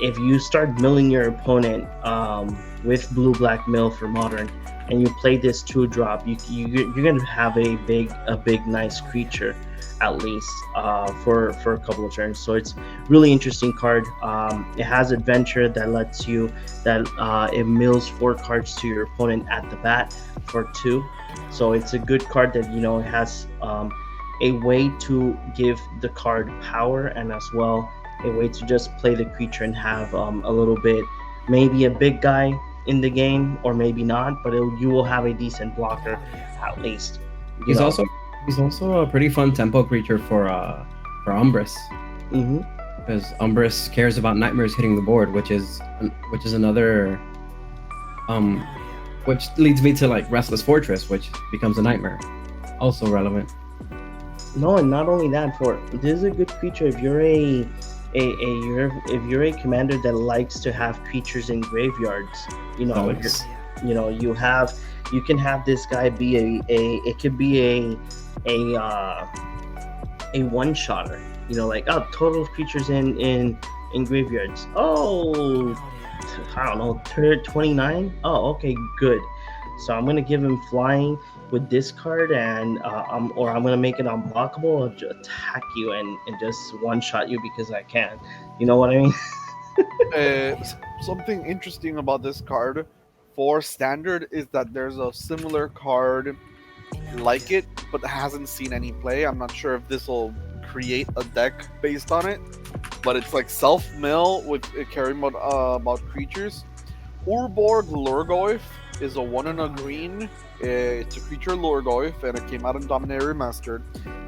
if you start milling your opponent with blue-black mill for Modern, and you play this 2-drop, you're gonna have a big nice creature at least for a couple of turns. So it's really interesting card. It has adventure that lets you it mills 4 cards to your opponent at the bat for 2. So it's a good card that, you know, it has a way to give the card power, and as well a way to just play the creature and have a little bit, maybe a big guy in the game, or maybe not, but you will have a decent blocker at least. He's also a pretty fun tempo creature for Umbris, because Umbris cares about nightmares hitting the board, which is another which leads me to like Restless Fortress, which becomes a nightmare, also relevant. No, and not only that, this is a good creature if you're if you're a commander that likes to have creatures in graveyards. You know, you can have this guy be it could be a one-shotter. You know, like, oh, total of creatures in graveyards. Oh, I don't know, 29. Oh, okay, good. So I'm gonna give him flying with this card, and I'm gonna make it unblockable and just attack you and just one-shot you because I can. You know what I mean? Something interesting about this card for Standard is that there's a similar card like it, but hasn't seen any play. I'm not sure if this will create a deck based on it, but it's like self-mill with caring about creatures. Urborg Lurgoyf is a 1 and a green. It's a creature Lurgoyf, and it came out in Dominaria Remastered.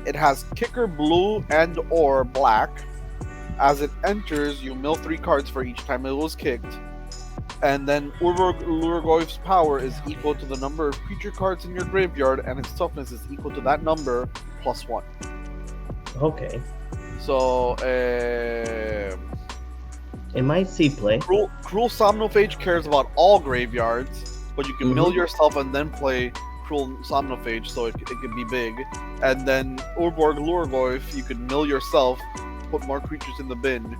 It has kicker blue and or black. As it enters, you mill 3 cards for each time it was kicked. And then Urborg Lurgoyf's power is equal to the number of creature cards in your graveyard, and its toughness is equal to that number plus 1. Okay. So, It might see play. Cruel Somnophage cares about all graveyards, but you can mill yourself and then play Cruel Somnophage, so it can be big. And then Urborg Lurgoyf, you can mill yourself, put more creatures in the bin,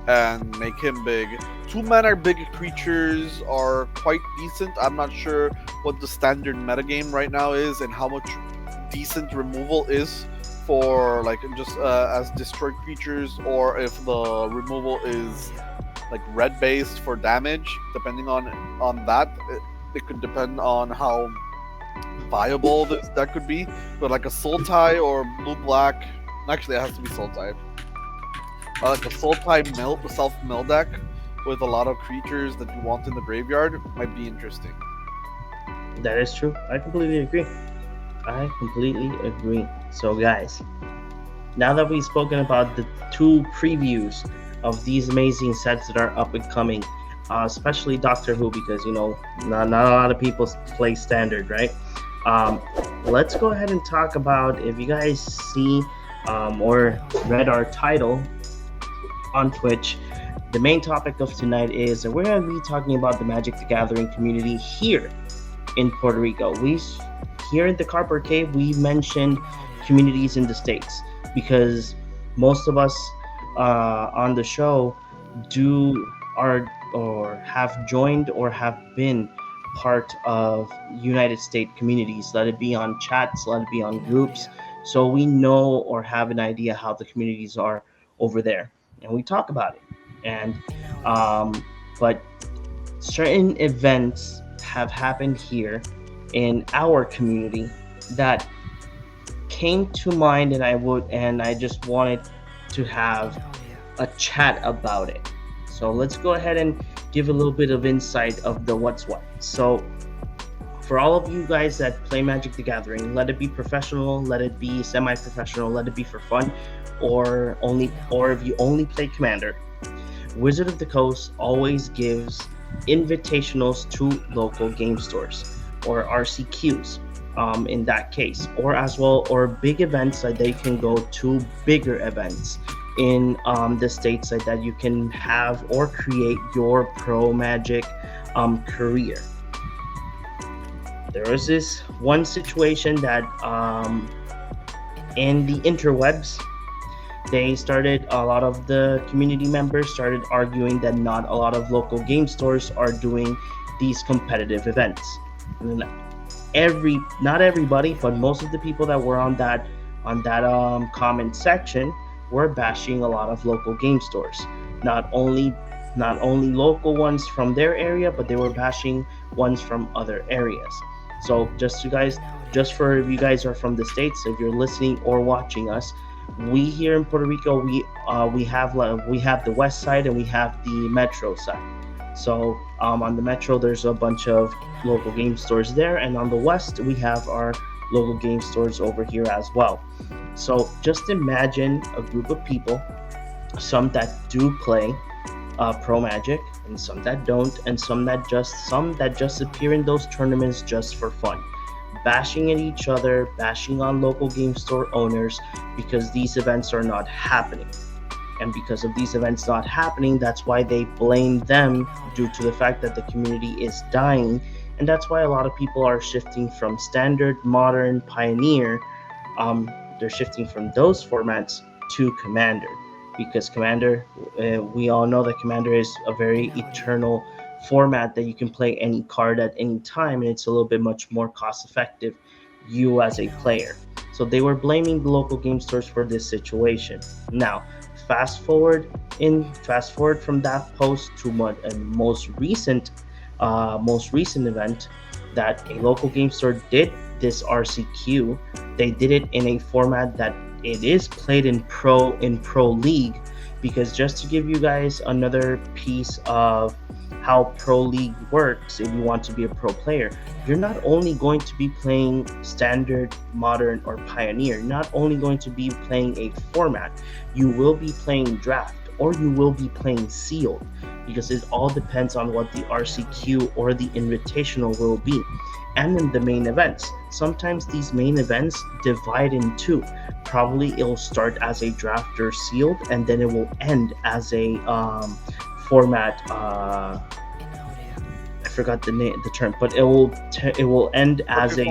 and make him big. 2-mana big creatures are quite decent. I'm not sure what the standard metagame right now is and how much decent removal is for like just as destroyed creatures, or if the removal is like red based for damage. Depending on that, it could depend on how viable that could be. But like a soul tie or blue black, actually it has to be soul tie. Like a soul tie mill, the self mill deck with a lot of creatures that you want in the graveyard might be interesting. That is true. I completely agree. So guys, now that we've spoken about the 2 previews of these amazing sets that are up and coming, especially Doctor Who, because not a lot of people play standard, right? Let's go ahead and talk about, if you guys see or read our title on Twitch, the main topic of tonight is we're going to be talking about the Magic the Gathering community here in Puerto Rico. Here in the Cardboard Cave, we mentioned communities in the States because most of us on the show have joined or have been part of United States communities, let it be on chats, let it be on groups, so we know or have an idea how the communities are over there, and we talk about it. And but certain events have happened here in our community that came to mind, and I just wanted to have a chat about it. So let's go ahead and give a little bit of insight of the what's what. So for all of you guys that play Magic the Gathering, let it be professional, let it be semi-professional, let it be for fun, or if you only play Commander, Wizard of the Coast always gives invitationals to local game stores or RCQs in that case, or big events that they can go to, bigger events in the states that you can have or create your pro Magic career. There was this one situation that in the interwebs, a lot of the community members started arguing that not a lot of local game stores are doing these competitive events. And not everybody, but most of the people that were on that comment section were bashing a lot of local game stores. Not only local ones from their area, but they were bashing ones from other areas. So just for if you guys are from the States, if you're listening or watching us, we here in Puerto Rico, we have the west side and we have the metro side. So on the metro, there's a bunch of local game stores there, and on the west, we have our local game stores over here as well. So just imagine a group of people, some that do play pro Magic, and some that don't, and some that just appear in those tournaments just for fun, bashing at each other, bashing on local game store owners because these events are not happening. And because of these events not happening, that's why they blame them due to the fact that the community is dying. And that's why a lot of people are shifting from Standard, Modern, Pioneer. They're shifting from those formats to Commander. Because Commander, we all know that Commander is a very eternal format that you can play any card at any time, and it's a little bit much more cost effective, you as a player. So they were blaming the local game stores for this situation. Now, fast forward from that post to a most recent event that a local game store did this RCQ. They did it in a format that it is played in pro league, because just to give you guys another piece of how pro league works, if you want to be a pro player, you're not only going to be playing Standard, Modern, or Pioneer. You're not only going to be playing a format, you will be playing Draft, or you will be playing Sealed, because it all depends on what the RCQ or the Invitational will be. And then the main events. Sometimes these main events divide in two. Probably it'll start as a Draft or Sealed, and then it will end as a format. I forgot the term, but it will end as a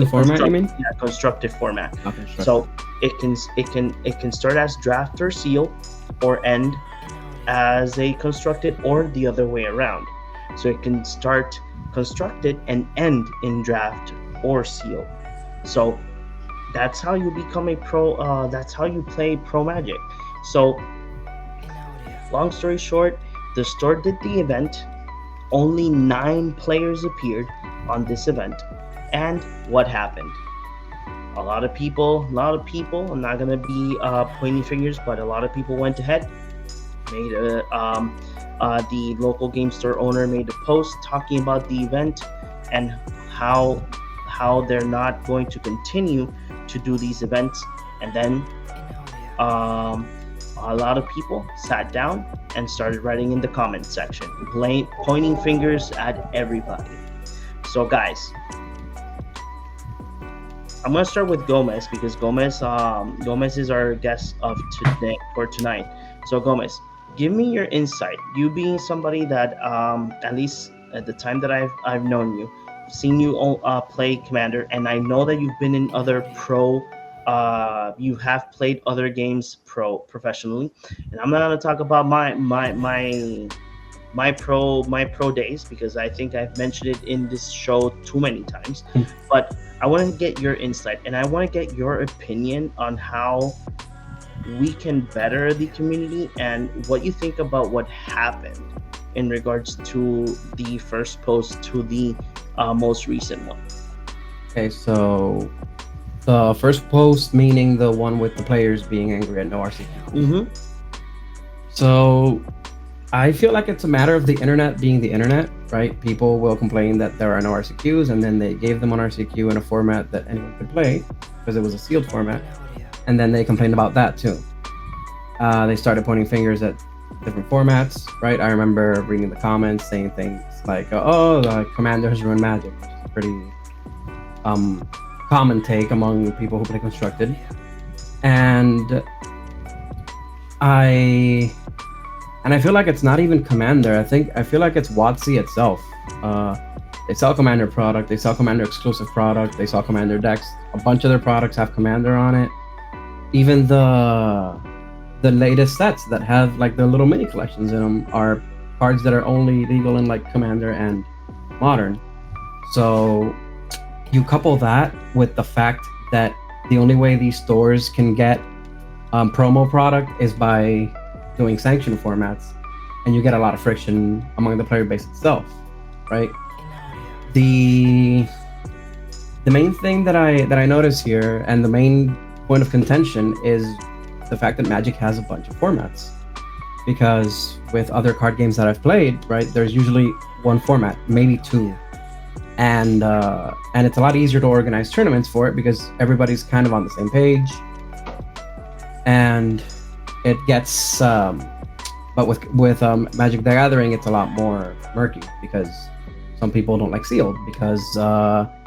format. You mean? Yeah, constructive format. Okay, sure. So it can start as Draft or Sealed, or end as a constructed or the other way around. So it can start constructed and end in draft or sealed. So that's how you become a pro. That's how you play Pro Magic. So long story short, the store did the event. Only 9 players appeared on this event. And what happened? A lot of people, I'm not going to be pointing fingers, but a lot of people went ahead, made the local game store owner made a post talking about the event and how they're not going to continue to do these events. And then a lot of people sat down and started writing in the comment section, pointing fingers at everybody. So guys, I'm gonna start with Gomez because Gomez is our guest of today for tonight. So Gomez, give me your insight. You being somebody that at least at the time that I've known you, seen you play Commander, and I know that you've been in other pro. You have played other games professionally, and I'm not gonna talk about my pro days because I think I've mentioned it in this show too many times. But I want to get your insight and I want to get your opinion on how we can better the community and what you think about what happened in regards to the first post to the most recent one. Okay, so the first post, meaning the one with the players being angry at no RCQ. Mm-hmm. So I feel like it's a matter of the internet being the internet, right? People will complain that there are no RCQs, and then they gave them an RCQ in a format that anyone could play because it was a sealed format, and then they complained about that too. They started pointing fingers at different formats, right? I remember reading the comments saying things like, "Oh, the Commander has ruined Magic," which is a pretty common take among people who play constructed, and I feel like it's not even Commander. I feel like it's WotC itself. They sell Commander product, they sell Commander exclusive product, they sell Commander decks. A bunch of their products have Commander on it. Even the latest sets that have like the little mini collections in them are cards that are only legal in like Commander and Modern. So you couple that with the fact that the only way these stores can get promo product is by doing sanctioned formats, and you get a lot of friction among the player base itself, right? The main thing that I notice here, and the main point of contention, is the fact that Magic has a bunch of formats. Because with other card games that I've played, right, there's usually one format, maybe two, and it's a lot easier to organize tournaments for it because everybody's kind of on the same page, and it gets but with Magic the Gathering, it's a lot more murky because some people don't like sealed because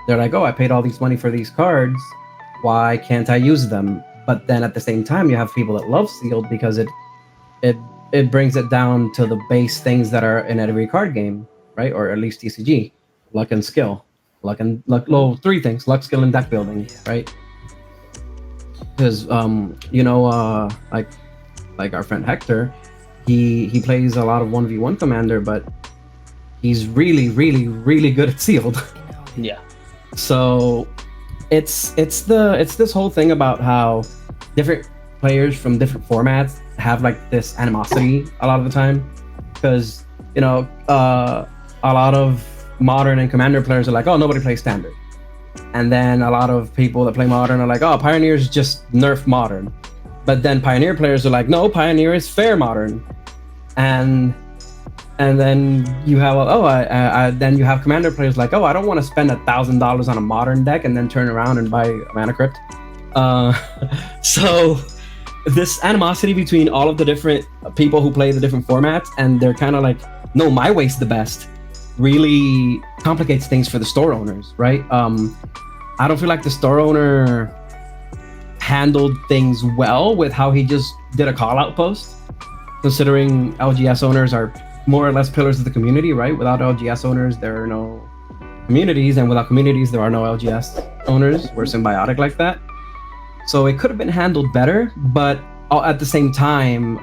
they're like, oh, I paid all these money for these cards, why can't I use them? But then at the same time, you have people that love sealed because it brings it down to the base things that are in every card game, right? Or at least TCG, luck and skill, well, 3 things: luck, skill, and deck building, right? Because like our friend Hector, he plays a lot of 1v1 Commander, but he's really, really, really good at sealed. Yeah. So it's this whole thing about how different players from different formats have like this animosity a lot of the time, because a lot of Modern and Commander players are like, oh, nobody plays Standard, and then a lot of people that play Modern are like, oh, Pioneer's just nerf Modern. But then Pioneer players are like, no, Pioneer is fair Modern, and then you have then you have Commander players like, oh, I don't want to spend $1,000 on a Modern deck and then turn around and buy a Mana Crypt. So this animosity between all of the different people who play the different formats, and they're kind of like, no, my way's the best, really complicates things for the store owners, right? I don't feel like the store owner handled things well with how he just did a call out post, considering LGS owners are more or less pillars of the community, right? Without LGS owners, there are no communities, and without communities, there are no LGS owners. We're symbiotic like that. So it could have been handled better, but at the same time,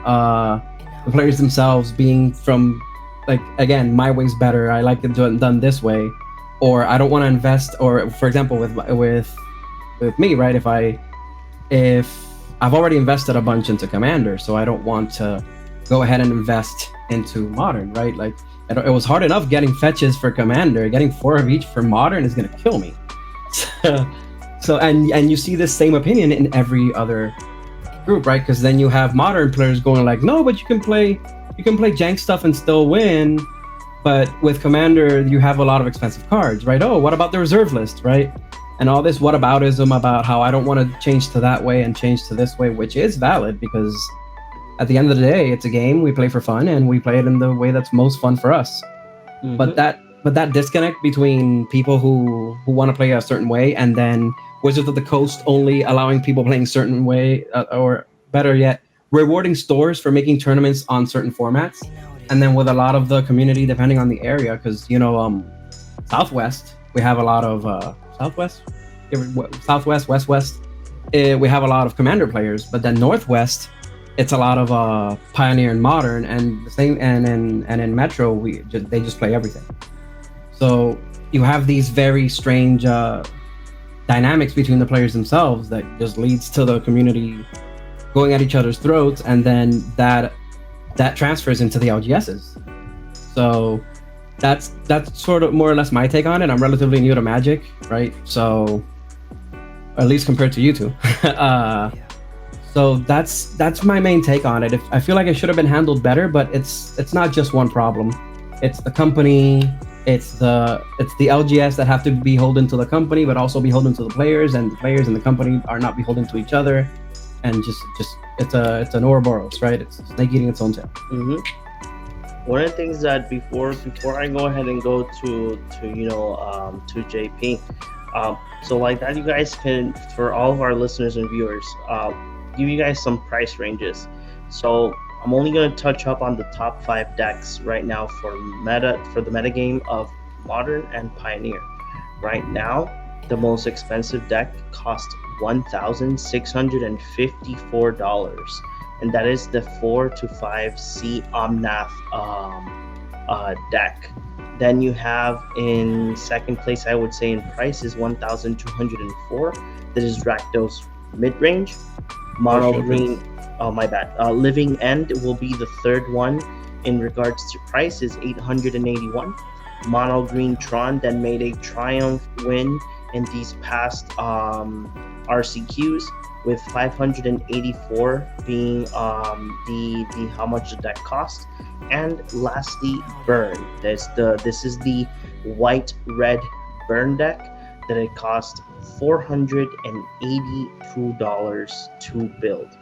the players themselves being from, like, again, my way's better, I like it done this way, or I don't want to invest, or for example with me, right, if I've already invested a bunch into Commander, so I don't want to go ahead and invest into Modern, right? Like, it was hard enough getting fetches for Commander. Getting 4 of each for Modern is gonna kill me. So and you see this same opinion in every other group, right? Because then you have Modern players going like, no, but you can play jank stuff and still win. But with Commander, you have a lot of expensive cards, right? Oh, what about the reserve list, right? And all this whataboutism about how I don't want to change to that way and change to this way, which is valid because at the end of the day, it's a game we play for fun and we play it in the way that's most fun for us. Mhm. But that disconnect between people who want to play a certain way and then Wizards of the Coast only allowing people playing certain way, or better yet, rewarding stores for making tournaments on certain formats, and then with a lot of the community depending on the area, because Southwest we have a lot of Southwest, West. We have a lot of Commander players, but then Northwest, it's a lot of Pioneer and Modern, and the same, and in Metro, they just play everything. So you have these very strange dynamics between the players themselves that just leads to the community going at each other's throats, and then that transfers into the LGSs. So that's sort of more or less my take on it. I'm relatively new to Magic, right? So at least compared to you two. So that's my main take on it. I feel like it should have been handled better, but it's not just one problem. It's the company, it's the LGS that have to be beholden to the company, but also beholden to the players, and the players and the company are not beholden to each other, and just it's an Ouroboros, right? It's a snake eating its own tail. Mm-hmm. One of the things that before I go ahead and go to JP, so like that, you guys can, for all of our listeners and viewers, give you guys some price ranges. So I'm only going to touch up on the top 5 decks right now for the meta game of Modern and Pioneer. Right now, the most expensive deck costs $1,654, and that is the 4-5 Omnath deck. Then you have in second place, I would say in price, is 1,204. That is Rakdos mid-range. Mono green. Oh, my bad. Living End will be the third one in regards to price, is 881. Mono green Tron then made a triumph win in these past RCQs, with 584 being the how much the deck cost. And lastly, Burn. This is the white red Burn deck that it cost $482 to build.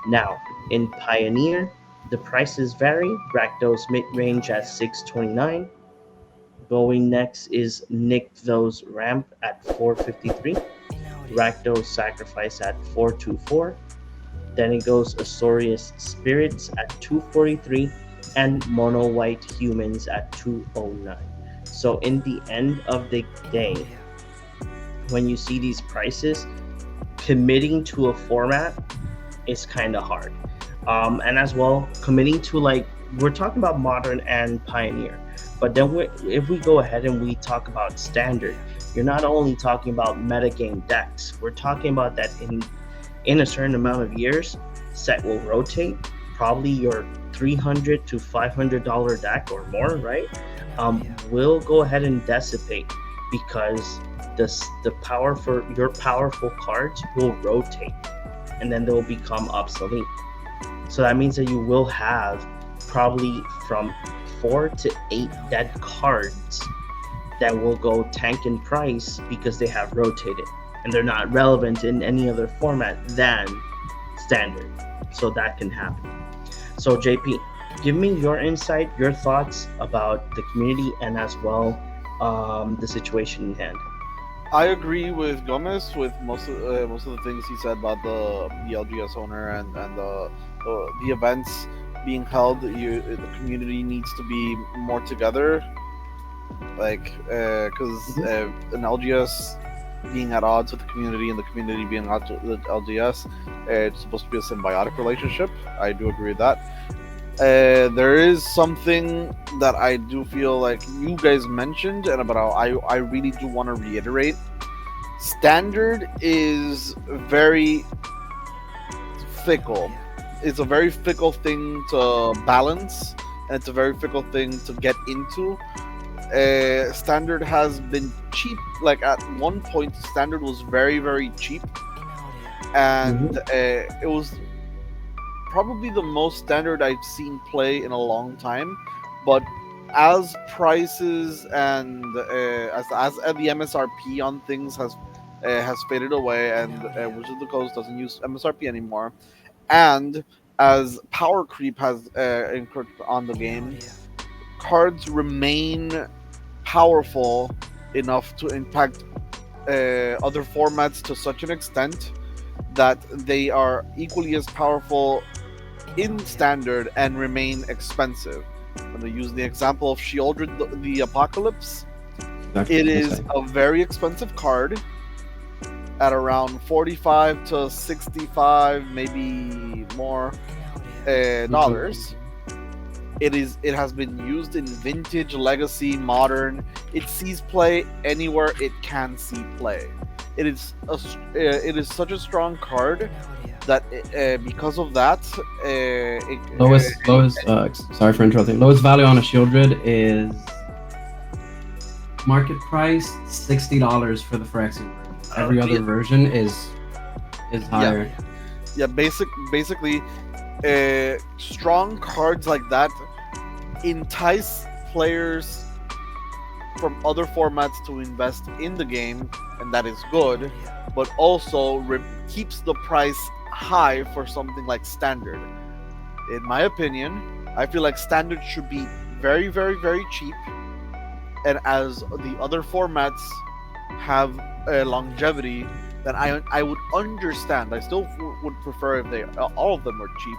Now in Pioneer, the prices vary. Rakdos mid-range at 629. Going next is Nykthos Ramp at 453. Rakdos Sacrifice at 424. Then it goes Azorius Spirits at 243, and Mono White Humans at 209. So in the end of the day, when you see these prices, committing to a format is kind of hard. And as well, committing to, like, we're talking about Modern and Pioneer, but then if we go ahead and we talk about Standard, you're not only talking about metagame decks, we're talking about that in a certain amount of years, set will rotate. Probably your $300 to $500 deck or more, right, will go ahead and dissipate, because the power for your powerful cards will rotate, and then they'll become obsolete. So that means that you will have probably from 4 to 8 dead cards that will go tank in price because they have rotated and they're not relevant in any other format than Standard. So that can happen. So JP, give me your insight, your thoughts about the community, and as well the situation in hand. I agree with Gomez with most of the things he said about the LGS owner and the events being held. The community needs to be more together, like because an LGS being at odds with the community and the community being at odds with LGS, it's supposed to be a symbiotic relationship. I do agree with that. There is something that I do feel like you guys mentioned, and about I really do want to reiterate. Standard is very fickle. It's a very fickle thing to balance, and it's a very fickle thing to get into. Standard has been cheap. Like at one point, Standard was very, very cheap, and it was probably the most Standard I've seen play in a long time. But as prices and as the MSRP on things has faded away, and Wizards of the Coast doesn't use MSRP anymore, and as power creep has encroached on the game, cards remain powerful enough to impact other formats to such an extent that they are equally as powerful in Standard and remain expensive. I'm going to use the example of Sheoldred the Apocalypse. It is a very expensive card at around 45 to 65, maybe more dollars. It has been used in Vintage, Legacy, Modern. It sees play anywhere it can see play. It is such a strong card that because of that, sorry for interrupting. Lowest value on a Sheoldred is market price $60 for the Phyrexian. Every other version is higher. Yeah, basically, strong cards like that entice players from other formats to invest in the game, and that is good, but also keeps the price high for something like Standard. In my opinion, I feel like Standard should be very, very, very cheap, and as the other formats have longevity, then I would understand. I still would prefer if all of them were cheap,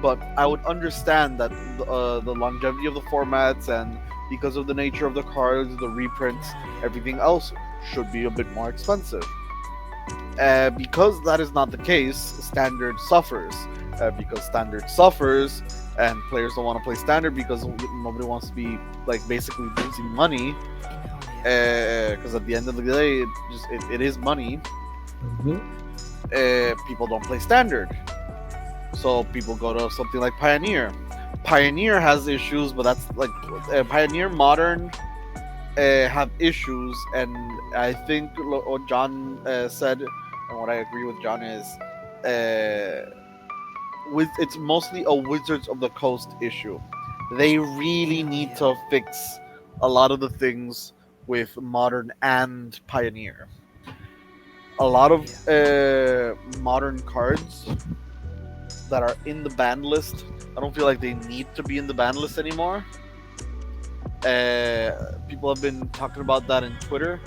but I would understand that the longevity of the formats, and because of the nature of the cards, the reprints, everything else should be a bit more expensive. Because that is not the case, Standard suffers. Because Standard suffers, and players don't want to play Standard because nobody wants to be basically losing money. Because at the end of the day, it is money. People don't play Standard, so people go to something like Pioneer. Pioneer has issues, but that's Pioneer Modern have issues, and I think what John said, and what I agree with John is, it's mostly a Wizards of the Coast issue. They really need to fix a lot of the things with Modern and Pioneer. A lot of Modern cards that are in the ban list, I don't feel like they need to be in the ban list anymore. People have been talking about that in Twitter,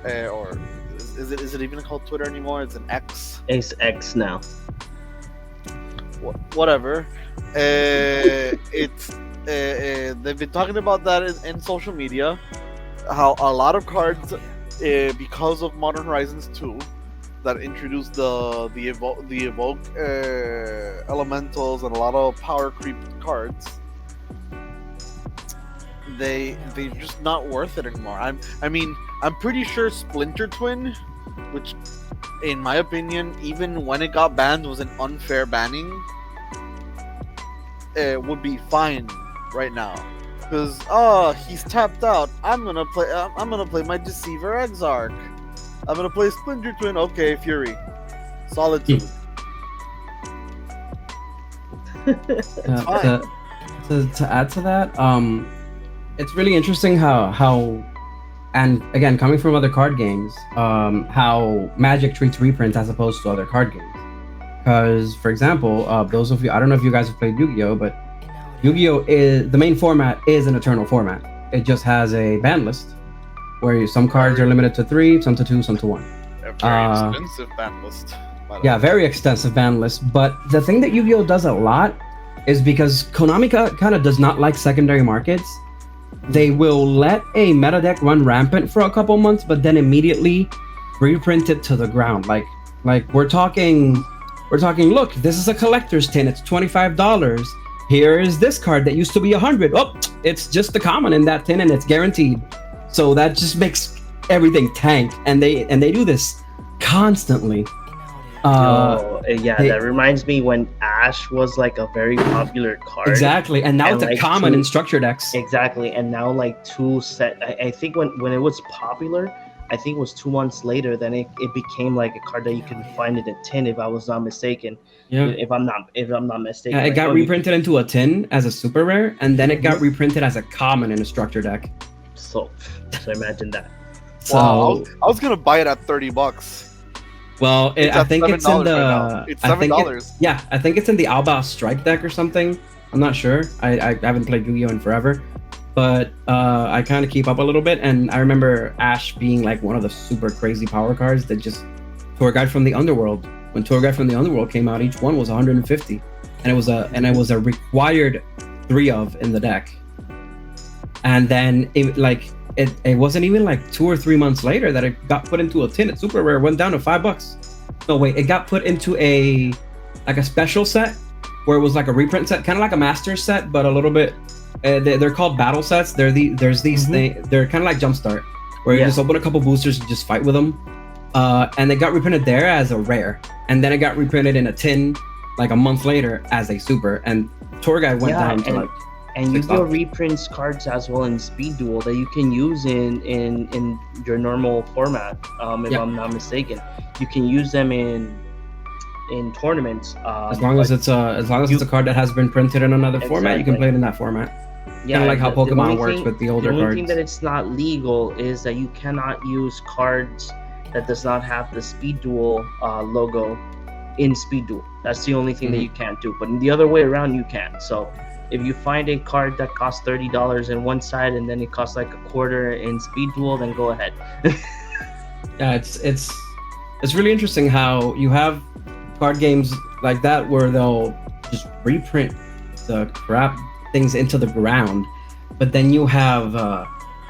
or is it even called Twitter anymore? It's an X. It's X now. Whatever. It's they've been talking about that in social media. How a lot of cards, because of Modern Horizons 2, that introduced the evoke elementals and a lot of power creep cards, they're just not worth it anymore. I'm pretty sure Splinter Twin, which in my opinion, even when it got banned, was an unfair banning, would be fine right now. Because he's tapped out. I'm gonna play my Deceiver Exarch. I'm gonna play Splinter Twin. Okay, Fury, Solitude. To add to that, it's really interesting how, and again, coming from other card games, how Magic treats reprints as opposed to other card games. Because, for example, those of you, I don't know if you guys have played Yu-Gi-Oh, but Yu-Gi-Oh is the main format is an eternal format. It just has a ban list where some cards are limited to 3, some to 2, some to 1. A very expensive ban list. Yeah, very extensive ban list. But the thing that Yu-Gi-Oh does a lot is because Konami kind of does not like secondary markets. They will let a meta deck run rampant for a couple months, but then immediately reprint it to the ground. Like we're talking. Look, this is a collector's tin. It's $25. here is this card that used to be 100. Oh, it's just the common in that tin and it's guaranteed. So that just makes everything tank, and they do this constantly. That reminds me when Ash was like a very popular card. Exactly, and now it's a common in structure decks. Exactly, and now like two set. I think when it was popular, I think it was 2 months later. Then it became like a card that you can find in a tin, if I was not mistaken. Yeah. If I'm not mistaken. Yeah, it got reprinted into a tin as a super rare, and then it got reprinted as a common in a structure deck. So imagine that. So Wow, I was gonna buy it at $30. well, I think it's in the. Right now. It's $7. Yeah, I think it's in the Alba Strike deck or something. I'm not sure. I haven't played Yu-Gi-Oh in forever, but I kind of keep up a little bit, and I remember Ash being like one of the super crazy power cards that just Tour Guide from the Underworld. When Tour Guide from the Underworld came out, each one was 150, and it was a required 3 of in the deck. And then it wasn't even like 2 or 3 months later that it got put into a tin at super rare, went down to $5. No wait, it got put into a special set where it was like a reprint set, kind of like a master set, but a little bit. They're called battle sets. There's these things. They're kind of like Jumpstart, where you just open a couple boosters and just fight with them. And they got reprinted there as a rare, and then it got reprinted in a tin like a month later as a super. And Tour Guide went down to like. And you do reprints cards as well in Speed Duel that you can use in your normal format. If I'm not mistaken, you can use them in tournaments. As long as it's a card that has been printed in another format, you can play it in that format. Yeah, kind of like how Pokemon works with the older cards. The only thing that it's not legal is that you cannot use cards that does not have the Speed Duel logo in Speed Duel. That's the only thing that you can't do. But in the other way around, you can. So if you find a card that costs $30 in one side and then it costs like a quarter in Speed Duel, then go ahead. Yeah, it's really interesting how you have card games like that where they'll just reprint the crap things into the ground, but then you have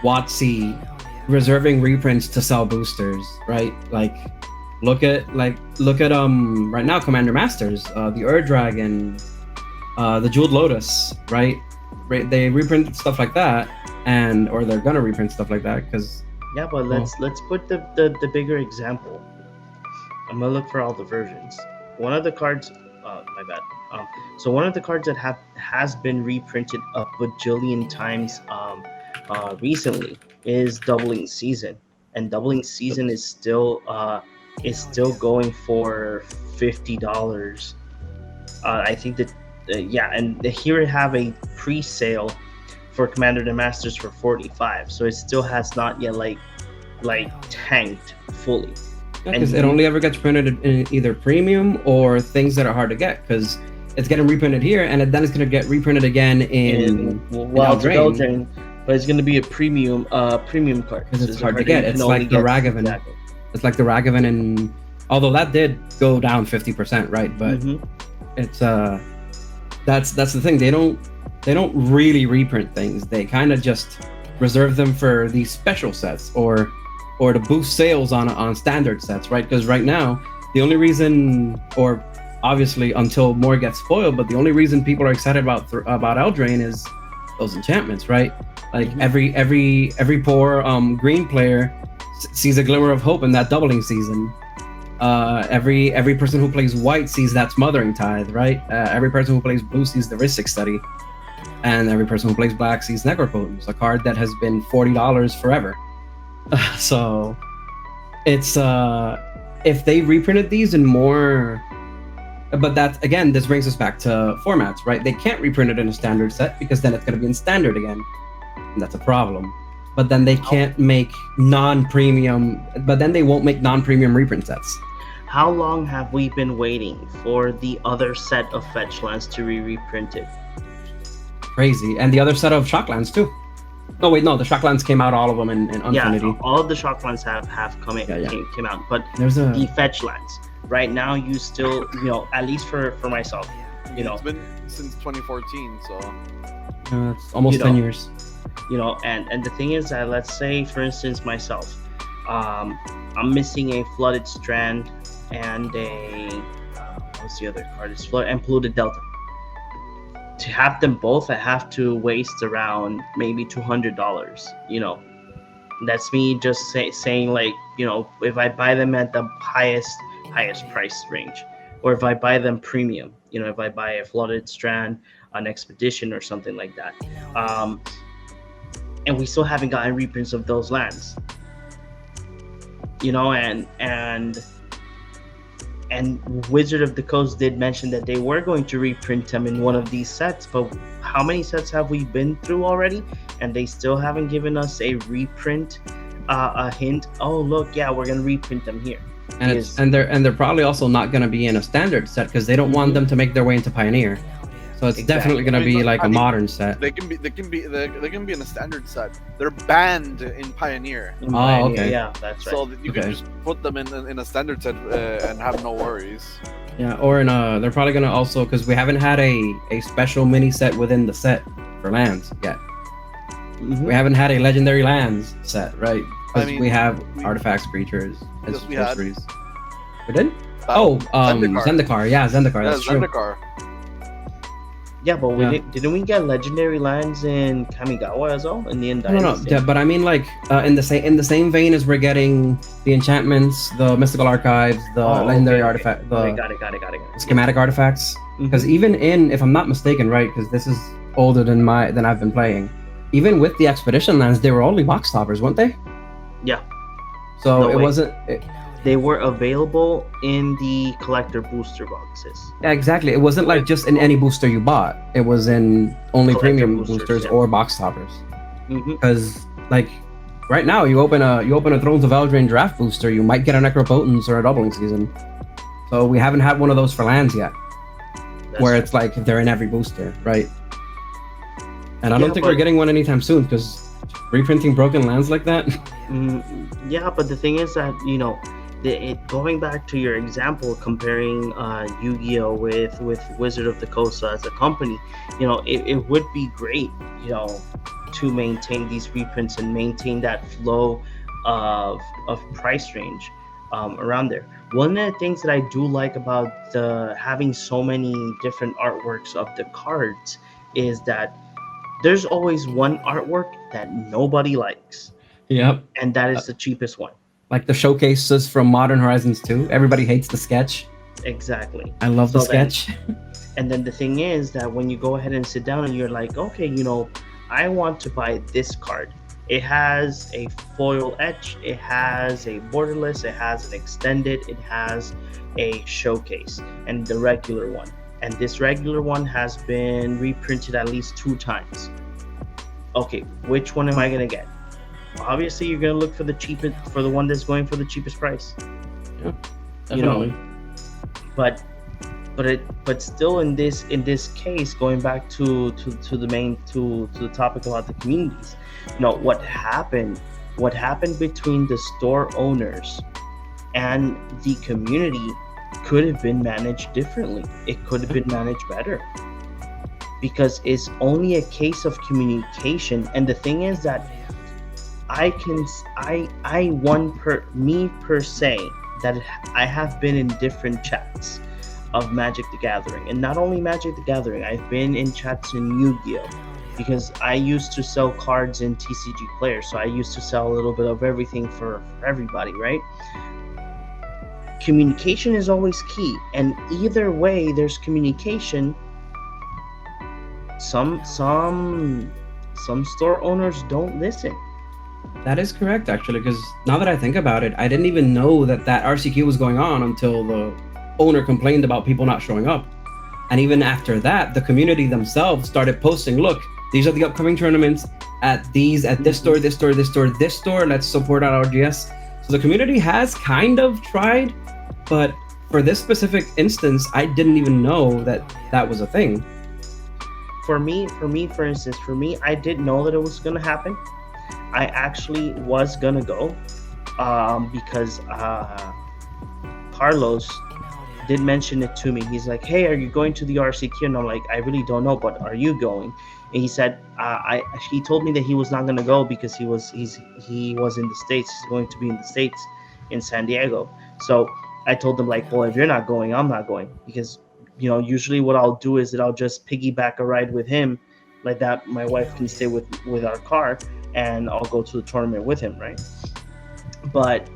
WotC reserving reprints to sell boosters, right? Like look at right now Commander Masters, the Ur Dragon, the Jeweled Lotus, right? They reprint stuff like that, or they're gonna reprint stuff like that because. Yeah, but let's put the bigger example. I'm gonna look for all the versions. One of the cards, my bad. So one of the cards that has been reprinted a bajillion times recently is Doubling Season, and Doubling Season is still going for $50. I think that and here we have a pre-sale for Commander the Masters for $45, so it still has not yet like tanked fully. Because it only ever gets printed in either premium or things that are hard to get, because it's getting reprinted here, and then it's going to get reprinted again in Eldraine, but it's going to be a premium card because it's hard to get. It's like the Ragavan. Exactly. It's like the Ragavan, and although that did go down 50%, right? But it's that's the thing. They don't really reprint things. They kind of just reserve them for these special sets or to boost sales on standard sets, right? Because right now, the only reason, or obviously until more gets spoiled, but the only reason people are excited about Eldraine is those enchantments, right? Like every poor green player sees a glimmer of hope in that Doubling Season. Every person who plays white sees that Smothering Tithe, right? Every person who plays blue sees the Rhystic Study, and every person who plays black sees Necropotence, a card that has been $40 forever. So it's if they reprinted these in more, but that again, this brings us back to formats, right? They can't reprint it in a standard set because then it's going to be in standard again, and that's a problem. But then they can't make non-premium, but then they won't make non-premium reprint sets. How long have we been waiting for the other set of fetch lands to be reprinted? Crazy. And the other set of Shocklands too. No, wait, no, the Shocklands came out, all of them in Infinity. Yeah, all of the Shocklands have come in, came out. But the fetch lands, right now, you still, at least for myself, It's been since 2014, so. It's almost 10 years. And the thing is that, let's say, for instance, myself, I'm missing a Flooded Strand and a, what's the other card? It's Flooded and Polluted Delta. to have them both, I have to waste around maybe $200. That's me just saying, like, if I buy them at the highest price range, or if I buy them premium, if I buy a flooded strand, an expedition, or something like that. And we still haven't gotten reprints of those lands. And Wizard of the Coast did mention that they were going to reprint them in one of these sets, but how many sets have we been through already? And they still haven't given us a reprint, a hint. Oh, look, yeah, we're gonna reprint them here. And they're probably also not gonna be in a standard set because they don't want them to make their way into Pioneer. So it's definitely gonna be like a modern set. They can be in a standard set. They're banned in Pioneer. Okay. Yeah, that's right. So you can just put them in a standard set and have no worries. Yeah, or they're probably gonna also, because we haven't had a special mini set within the set for lands yet. We haven't had a legendary lands set, right? Because we have artifacts, creatures, and sorceries. We did? Zendikar. Yeah, Zendikar. That's true. Zendikar. Yeah, but didn't we get legendary lands in Kamigawa as well in the end? No. Yeah, but I mean, like in the same vein as we're getting the enchantments, the mystical archives, the legendary artifact, the got it. schematic artifacts. Because even if I'm not mistaken, right? Because this is older than I've been playing. Even with the expedition lands, they were only box toppers, weren't they? Yeah. So wasn't. They were available in the collector booster boxes. Yeah, exactly. It wasn't like just in any booster you bought. It was in only Collector premium boosters or box toppers. Mm-hmm. Because like right now, you open a Thrones of Eldraine draft booster, you might get a Necropotence or a Doubling Season. So we haven't had one of those for lands yet, where it's like they're in every booster, right? And I don't think we're getting one anytime soon because reprinting broken lands like that. Yeah, but the thing is that going back to your example, comparing Yu-Gi-Oh with Wizard of the Coast as a company, it would be great, to maintain these reprints and maintain that flow of price range around there. One of the things that I do like about having so many different artworks of the cards is that there's always one artwork that nobody likes. Yep. And that is the cheapest one. Like the showcases from Modern Horizons 2. Everybody hates the sketch. Exactly. I love the sketch. And then the thing is that when you go ahead and sit down and you're like, okay, I want to buy this card. It has a foil etch, it has a borderless, it has an extended, it has a showcase, and the regular one. And this regular one has been reprinted at least 2 times. Okay, which one am I gonna get? Obviously, you're gonna look for the one that's going for the cheapest price. Yeah, definitely. But still, in this case, going back to the topic about the communities, what happened between the store owners and the community could have been managed differently. It could have been managed better, because it's only a case of communication. And the thing is that per se, that I have been in different chats of Magic the Gathering, and not only Magic the Gathering, I've been in chats in Yu-Gi-Oh, because I used to sell cards in TCG Player, so I used to sell a little bit of everything for everybody, right? Communication is always key, and either way there's communication. Some store owners don't listen. That is correct, actually, because now that I think about it, I didn't even know that RCQ was going on until the owner complained about people not showing up. And even after that, the community themselves started posting, look, these are the upcoming tournaments at this store, this store, this store, this store. Let's support our RGS. So the community has kind of tried, but for this specific instance, I didn't even know that was a thing. For me, for instance, I didn't know that it was going to happen. I actually was going to go because Carlos did mention it to me. He's like, hey, are you going to the RCQ? And I'm like, I really don't know, but are you going? And he said, he told me that he was not going to go because he was in the States. He's going to be in the States, in San Diego. So I told him, like, well, if you're not going, I'm not going, because usually what I'll do is that I'll just piggyback a ride with him, like that. My wife can stay with our car, and I'll go to the tournament with him, right? But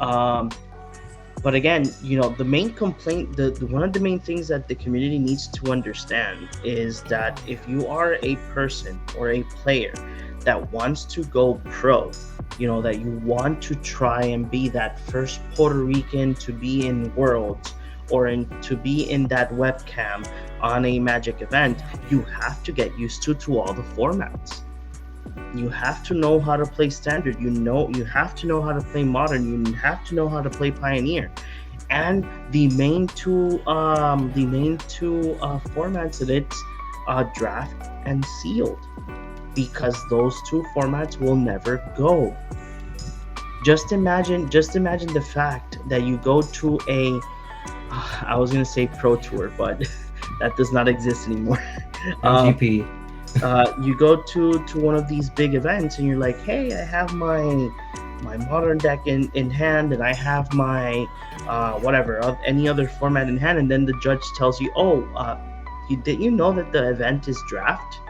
again, the main complaint, the one of the main things that the community needs to understand is that if you are a person or a player that wants to go pro, that you want to try and be that first Puerto Rican to be in Worlds, or to be in that webcam on a Magic event, you have to get used to all the formats. You have to know how to play Standard. You have to know how to play Modern. You have to know how to play Pioneer, and the main two formats that it's Draft and Sealed, because those two formats will never go. Just imagine the fact that you go to I was gonna say Pro Tour, but that does not exist anymore. MGP. You go to one of these big events and you're like, hey, I have my Modern deck in hand, and I have my whatever of any other format in hand, and then the judge tells you, did you know that the event is Draft?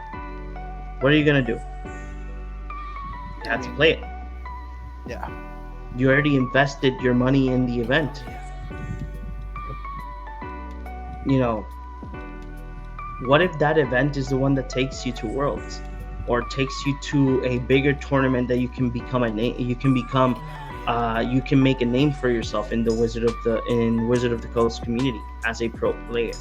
What are you gonna do? You have to play it. Yeah. You already invested your money in the event. What if that event is the one that takes you to Worlds, or takes you to a bigger tournament that you can become you can make a name for yourself in the Wizard of the Coast community as a pro player?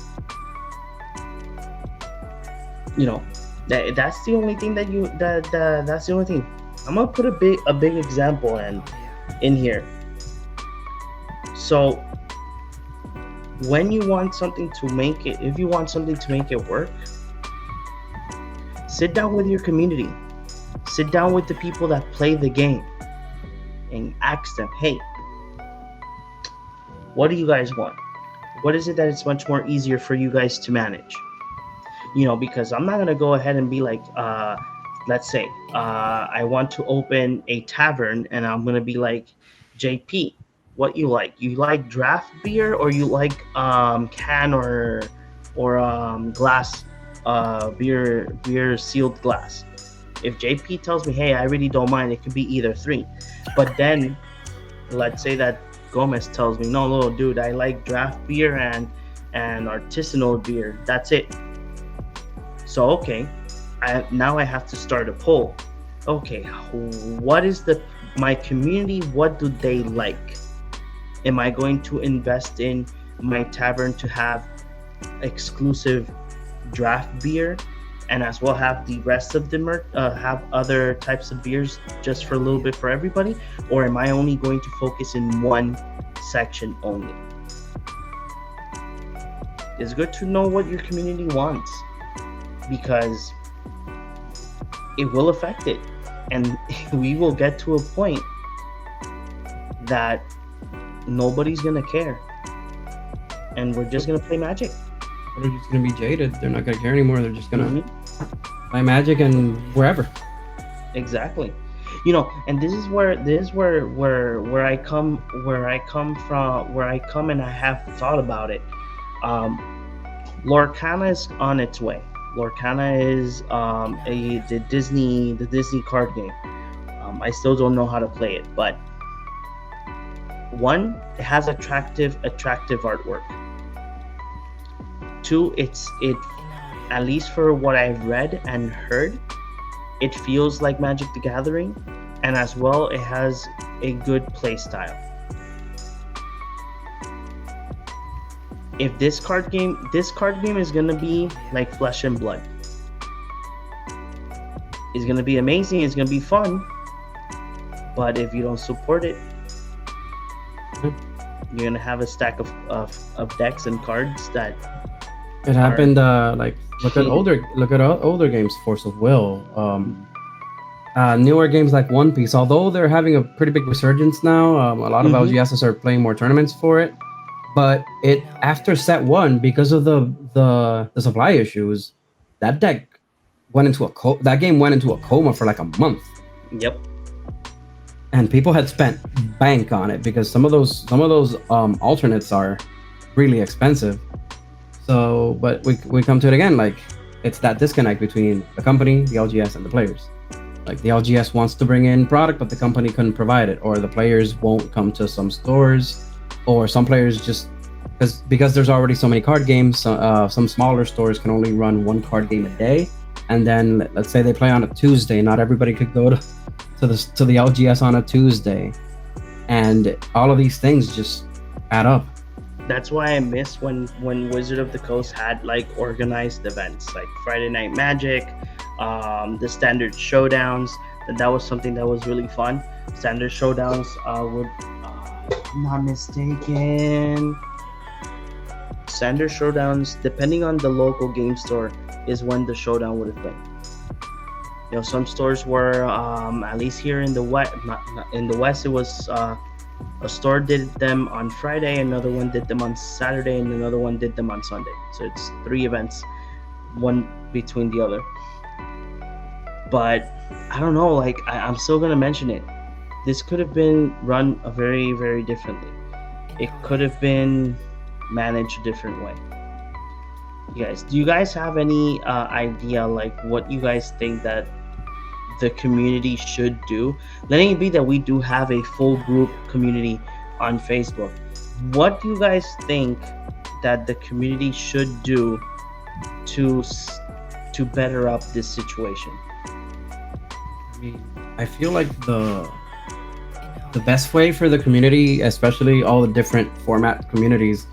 That's the only thing that's the only thing. I'm gonna put a big example in here. So when you want something to make it, if you want something to make it work, sit down with your community, sit down with the people that play the game, and ask them, hey, what do you guys want? What is it that it's much more easier for you guys to manage? Because I'm not gonna go ahead and be like, let's say I want to open a tavern, and I'm gonna be like, JP, what you like? You like draft beer, or you like can or glass beer sealed glass? If JP tells me, hey, I really don't mind, it could be either three. But then let's say that Gomez tells me, no, dude, I like draft beer and artisanal beer. That's it. So okay, now I have to start a poll. Okay, what is my community? What do they like? Am I going to invest in my tavern to have exclusive draft beer, and as well have the rest of the have other types of beers just for a little bit for everybody? Or am I only going to focus in one section only? It's good to know what your community wants, because it will affect it, and we will get to a point that nobody's gonna care, and we're just gonna play Magic. They're just gonna be jaded. They're not gonna care anymore. They're just gonna play Magic and wherever. Exactly. And this is where I come and I have thought about it. Lorcana is on its way. Lorcana is the Disney card game. I still don't know how to play it, but one, it has attractive artwork. Two, it at least for what I've read and heard, it feels like Magic the Gathering, and as well it has a good play style. If this card game is gonna be like Flesh and Blood, it's gonna be amazing, it's gonna be fun, but if you don't support it, you're gonna have a stack of decks and cards that it happened. Look at older games, Force of Will, newer games like One Piece. Although they're having a pretty big resurgence now, a lot of LGSs are playing more tournaments for it. But it after set one, because of the supply issues, that deck went into that game went into a coma for like a month. Yep. And people had spent bank on it because some of those alternates are really expensive. So, but we come to it again, like it's that disconnect between the company, the LGS, and the players. Like the LGS wants to bring in product, but the company couldn't provide it, or the players won't come to some stores, or some players just because there's already so many card games. Some smaller stores can only run one card game a day, and then let's say they play on a Tuesday. Not everybody could go to the LGS on a Tuesday, and all of these things just add up. That's why I miss when Wizard of the Coast had like organized events like Friday Night Magic, the standard showdowns. And that was something that was really fun. Standard showdowns would, if I'm not mistaken, standard showdowns, depending on the local game store, is when the showdown would have been. You know, some stores were, at least here in the west, not in the west, it was a store did them on Friday, another one did them on Saturday, and another one did them on Sunday. So it's 3 events, one between the other. But I don't know, like I'm still gonna mention it. This could have been run a very, very differently. It could have been managed a different way. Do you guys have any idea like what you guys think that the community should do? Letting it be that we do have a full group community on Facebook. What do you guys think that the community should do to better up this situation? I mean, I feel like the best way for the community, especially all the different format communities,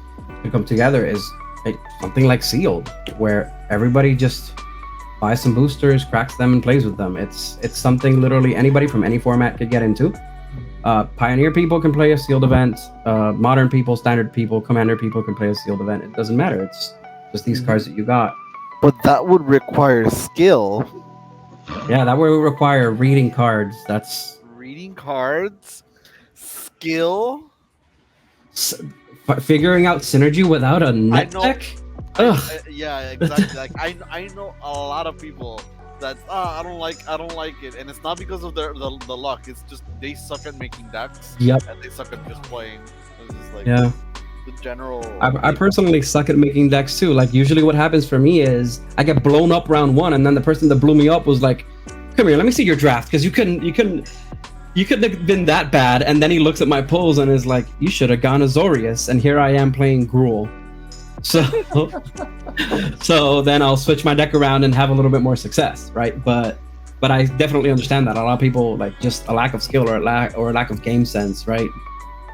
to come together is like something like Sealed, where everybody just buys some boosters, cracks them, and plays with them. It's something literally anybody from any format could get into. Pioneer people can play a Sealed event. Modern people, Standard people, Commander people can play a Sealed event. It doesn't matter. It's just these cards that you got. But that would require skill. Yeah, that would require reading cards. That's Reading cards, skill. Figuring out synergy without a net deck. Ugh. Yeah, exactly. Like I know a lot of people that I don't like it, and it's not because of the luck. It's just they suck at making decks. Yep. And they suck at just playing. It's just like yeah. The general. I personally suck at making decks too. Like usually, what happens for me is I get blown up round 1, and then the person that blew me up was like, "Come here, let me see your draft," because you couldn't have been that bad. And then he looks at my pulls and is like, "You should have gone Azorius," and here I am playing Gruul. So then I'll switch my deck around and have a little bit more success, right? But I definitely understand that a lot of people like just a lack of skill or a lack of game sense, right?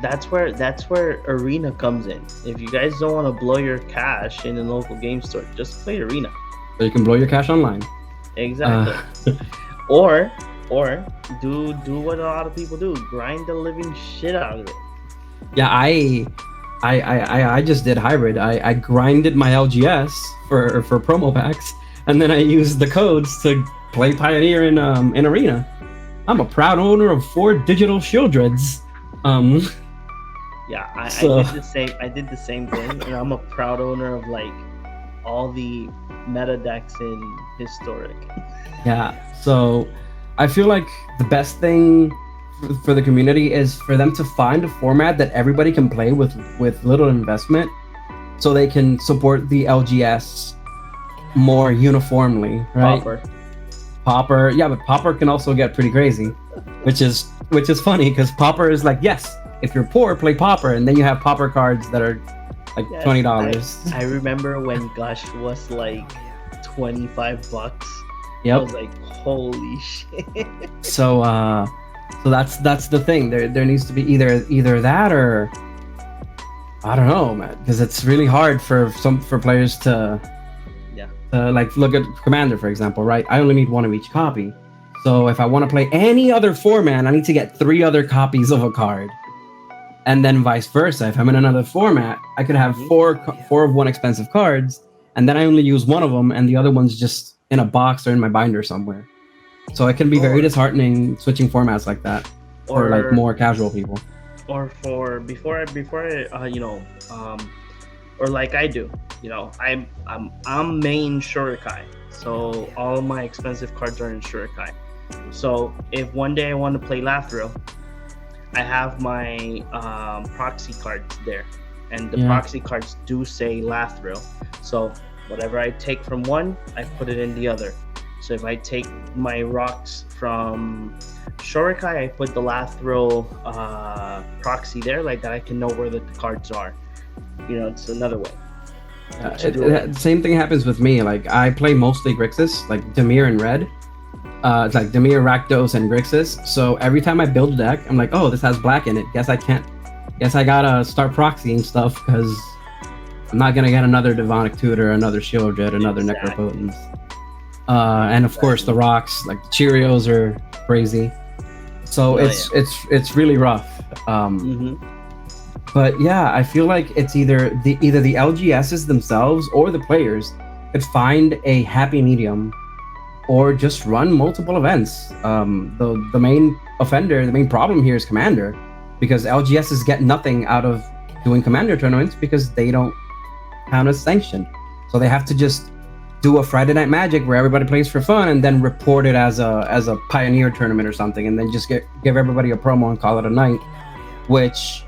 That's where Arena comes in. If you guys don't want to blow your cash in a local game store, just play Arena. So you can blow your cash online. Exactly. Or do what a lot of people do: grind the living shit out of it. Yeah, I just did hybrid. I grinded my LGS for promo packs, and then I used the codes to play Pioneer in Arena. I'm a proud owner of 4 digital Shieldreds. Yeah, I did the same thing, and I'm a proud owner of like all the meta decks in Historic. Yeah, so I feel like the best thing for the community is for them to find a format that everybody can play with little investment, so they can support the LGS more uniformly, right? Pauper, yeah, but Pauper can also get pretty crazy, which is funny because Pauper is like, yes, if you're poor, play Pauper, and then you have Pauper cards that are like $20. I remember when Gush was like $25. Yep. I was like, holy shit. So that's the thing. There needs to be either that or I don't know, man, because it's really hard for players to like look at Commander, for example, right? I only need 1 of each copy. So if I want to play any other format, I need to get 3 other copies of a card. And then vice versa. If I'm in another format, I could have 4 of one expensive cards, and then I only use 1 of them, and the other one's just in a box or in my binder somewhere. So it can be very disheartening switching formats like that for like more casual people. Or for before or like I do, I'm main Shurikai, so all my expensive cards are in Shurikai. So if one day I want to play Lathril, I have my proxy cards there, and the Yeah. proxy cards do say Lathril. So whatever I take from one, I put it in the other. So if I take my rocks from Shorikai, I put the Lathril proxy there, like that I can know where the cards are. You know, it's another way. to do it. Same thing happens with me. Like I play mostly Grixis, like Dimir and Red. It's like Dimir, Rakdos, and Grixis. So every time I build a deck, I'm like, oh, this has black in it. Guess I can't. Guess I gotta start proxying stuff because I'm not gonna get another Devonic Tutor, another Shield Jet, another Exactly. Necropotence. And of course the rocks, like the Cheerios, are crazy. So it's really rough. But yeah, I feel like it's either the LGSs themselves or the players could find a happy medium, or just run multiple events. The main offender, the main problem here is Commander, because LGSs get nothing out of doing Commander tournaments because they don't count as sanctioned. So they have to just do a Friday Night Magic where everybody plays for fun and then report it as a Pioneer tournament or something, and then just give everybody a promo and call it a night, which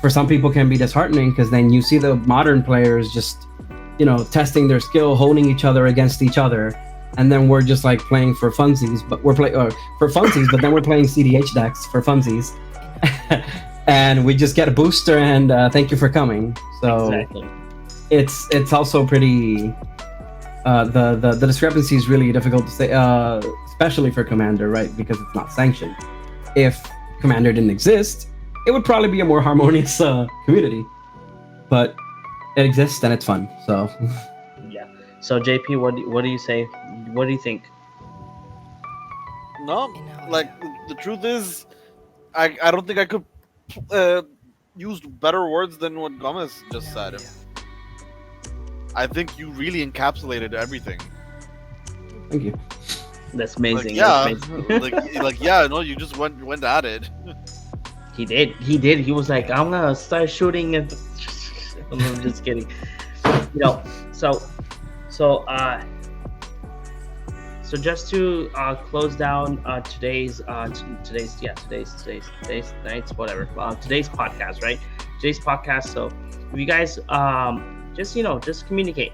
for some people can be disheartening because then you see the modern players just, testing their skill, holding each other against each other, and then we're just like playing for funsies, but we're but then we're playing CDH decks for funsies, and we just get a booster and thank you for coming. So Exactly. it's also pretty. The discrepancy is really difficult to say, especially for Commander, right? Because it's not sanctioned. If Commander didn't exist, it would probably be a more harmonious community. But it exists and it's fun. So Yeah. So JP, what do you say? What do you think? No, like the truth is, I don't think I could use better words than what Gomez just said. I think you really encapsulated everything. thank you. That's amazing. Like, That's yeah, amazing. no, you just went at it. He did. He was like, I'm gonna start shooting and I'm just kidding. So just to close down today's night's whatever. Today's podcast, right? Today's podcast. So if you guys just communicate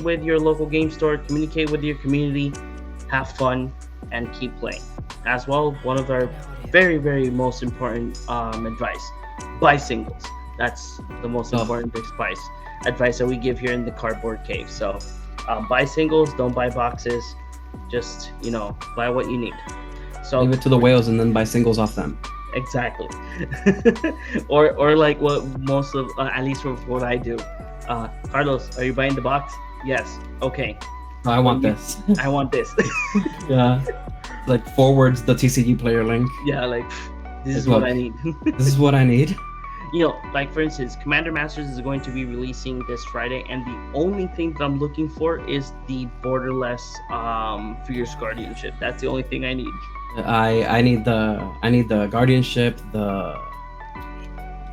with your local game store, communicate with your community, have fun, and keep playing. As well, one of our very, very most important advice: buy singles. That's the most important advice that we give here in the Cardboard Cave. So buy singles, don't buy boxes. Just buy what you need. So Leave it to the whales and then buy singles off them. exactly. or like what most of at least for what I do. Carlos, are you buying the box? Yes. Okay. I want this. I want this. Yeah. Like forwards the TCG player link. Yeah, like this is Look, what I need. This is what I need. Like for instance, Commander Masters is going to be releasing this Friday, and the only thing that I'm looking for is the borderless Fierce Guardianship. That's the only thing I need. I need the guardianship, the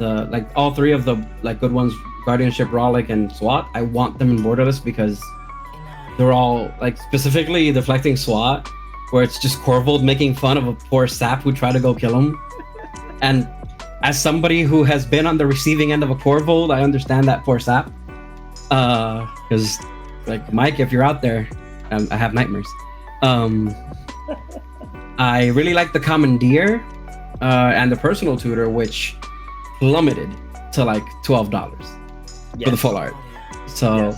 like all three of the like good ones, guardianship, Rollick, and SWAT. I want them in borderless because they're all like specifically deflecting SWAT, where it's just Corvold making fun of a poor sap who tried to go kill him. And as somebody who has been on the receiving end of a Corvold, I understand that poor sap. Because like Mike, if you're out there, I have nightmares. I really like the Commandeer and the Personal Tutor, which plummeted to like $12 for the full art. So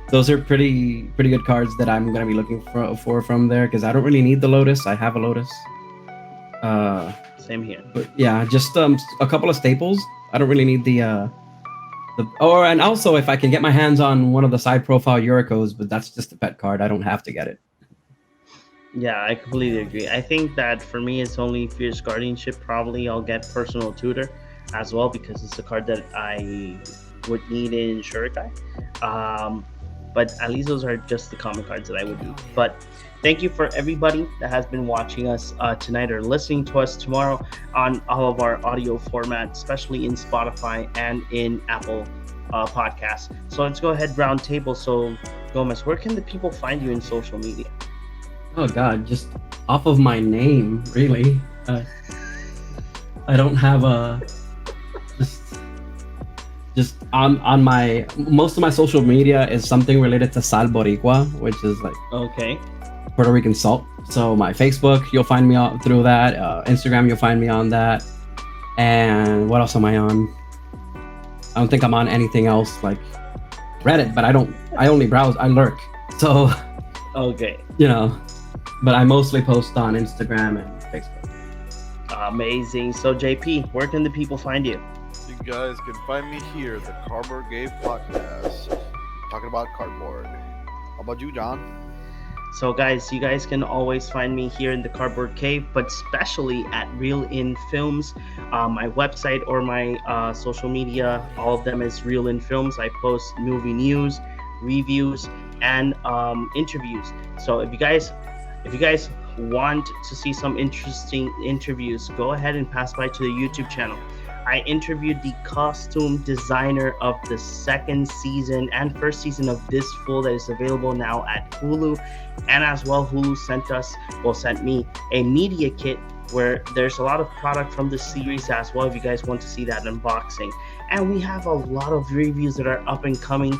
those are pretty good cards that I'm gonna be looking for from there, because I don't really need the Lotus. I have a Lotus. Same here. But yeah, just a couple of staples. I don't really need and also if I can get my hands on one of the side profile Yurikos, but that's just a pet card. I don't have to get it. Yeah, I completely agree. I think that for me, it's only Fierce Guardianship. Probably I'll get Personal Tutor as well, because it's a card that I would need in Shurikai. But at least those are just the common cards that I would need. But thank you for everybody that has been watching us tonight or listening to us tomorrow on all of our audio formats, especially in Spotify and in Apple Podcasts. So let's go ahead round table. So Gomez, where can the people find you in social media? Oh God, just off of my name, really. I don't have a just on my most of my social media is something related to sal boricua, which is like Okay. Puerto Rican salt. So my Facebook, you'll find me on through that. Instagram, you'll find me on that. And what else am I on? I don't think I'm on anything else like Reddit, but I only browse, I lurk. So, Okay. you know, but I mostly post on Instagram and Facebook. Amazing. So JP, where can the people find you? You guys can find me here, the Cardboard Game Podcast, talking about cardboard. How about you, John? So guys, you guys can always find me here in the Cardboard Cave, but especially at Reel In Films. My website or my social media, all of them is Reel In Films. I post movie news, reviews, and interviews. So if you guys want to see some interesting interviews, go ahead and pass by to the YouTube channel. I interviewed the costume designer of the second season and first season of This Fool that is available now at Hulu. And as well, Hulu sent me a media kit where there's a lot of product from the series as well if you guys want to see that unboxing. And we have a lot of reviews that are up and coming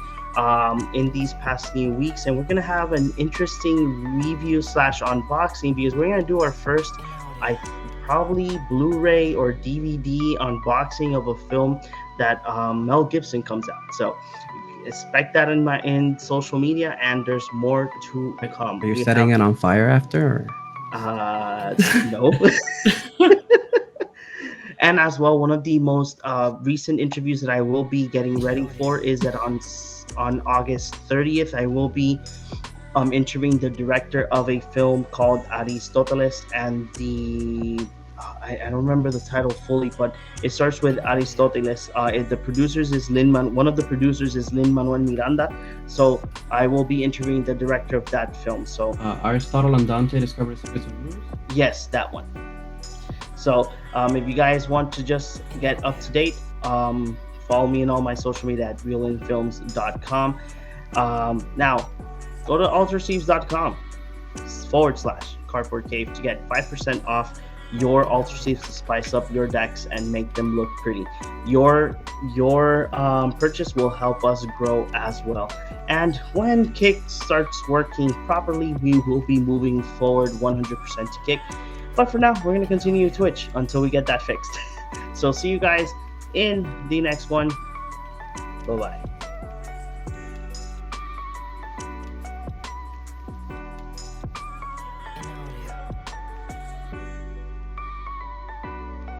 in these past new weeks. And we're going to have an interesting review / unboxing because we're going to do our first, probably Blu-ray or DVD unboxing of a film that Mel Gibson comes out. So expect that in social media, and there's more to come. Are you setting it on fire after? Or? No. And as well, one of the most recent interviews that I will be getting ready for is that on August 30th, I will be interviewing the director of a film called Aristoteles, and I don't remember the title fully, but it starts with Aristoteles. The producers is one of the producers is Lin-Manuel Miranda. So I will be interviewing the director of that film. So Aristotle and Dante discover secrets of yours? Yes, that one. So if you guys want to just get up to date, follow me on all my social media at reelinfilms.com. Now, go to altersleeves.com/cardboard cave to get 5% off your alter sleeves to spice up your decks and make them look pretty. Your purchase will help us grow as well. And when Kick starts working properly, we will be moving forward 100% to Kick. But for now, we're going to continue Twitch until we get that fixed. So see you guys in the next one. Bye-bye.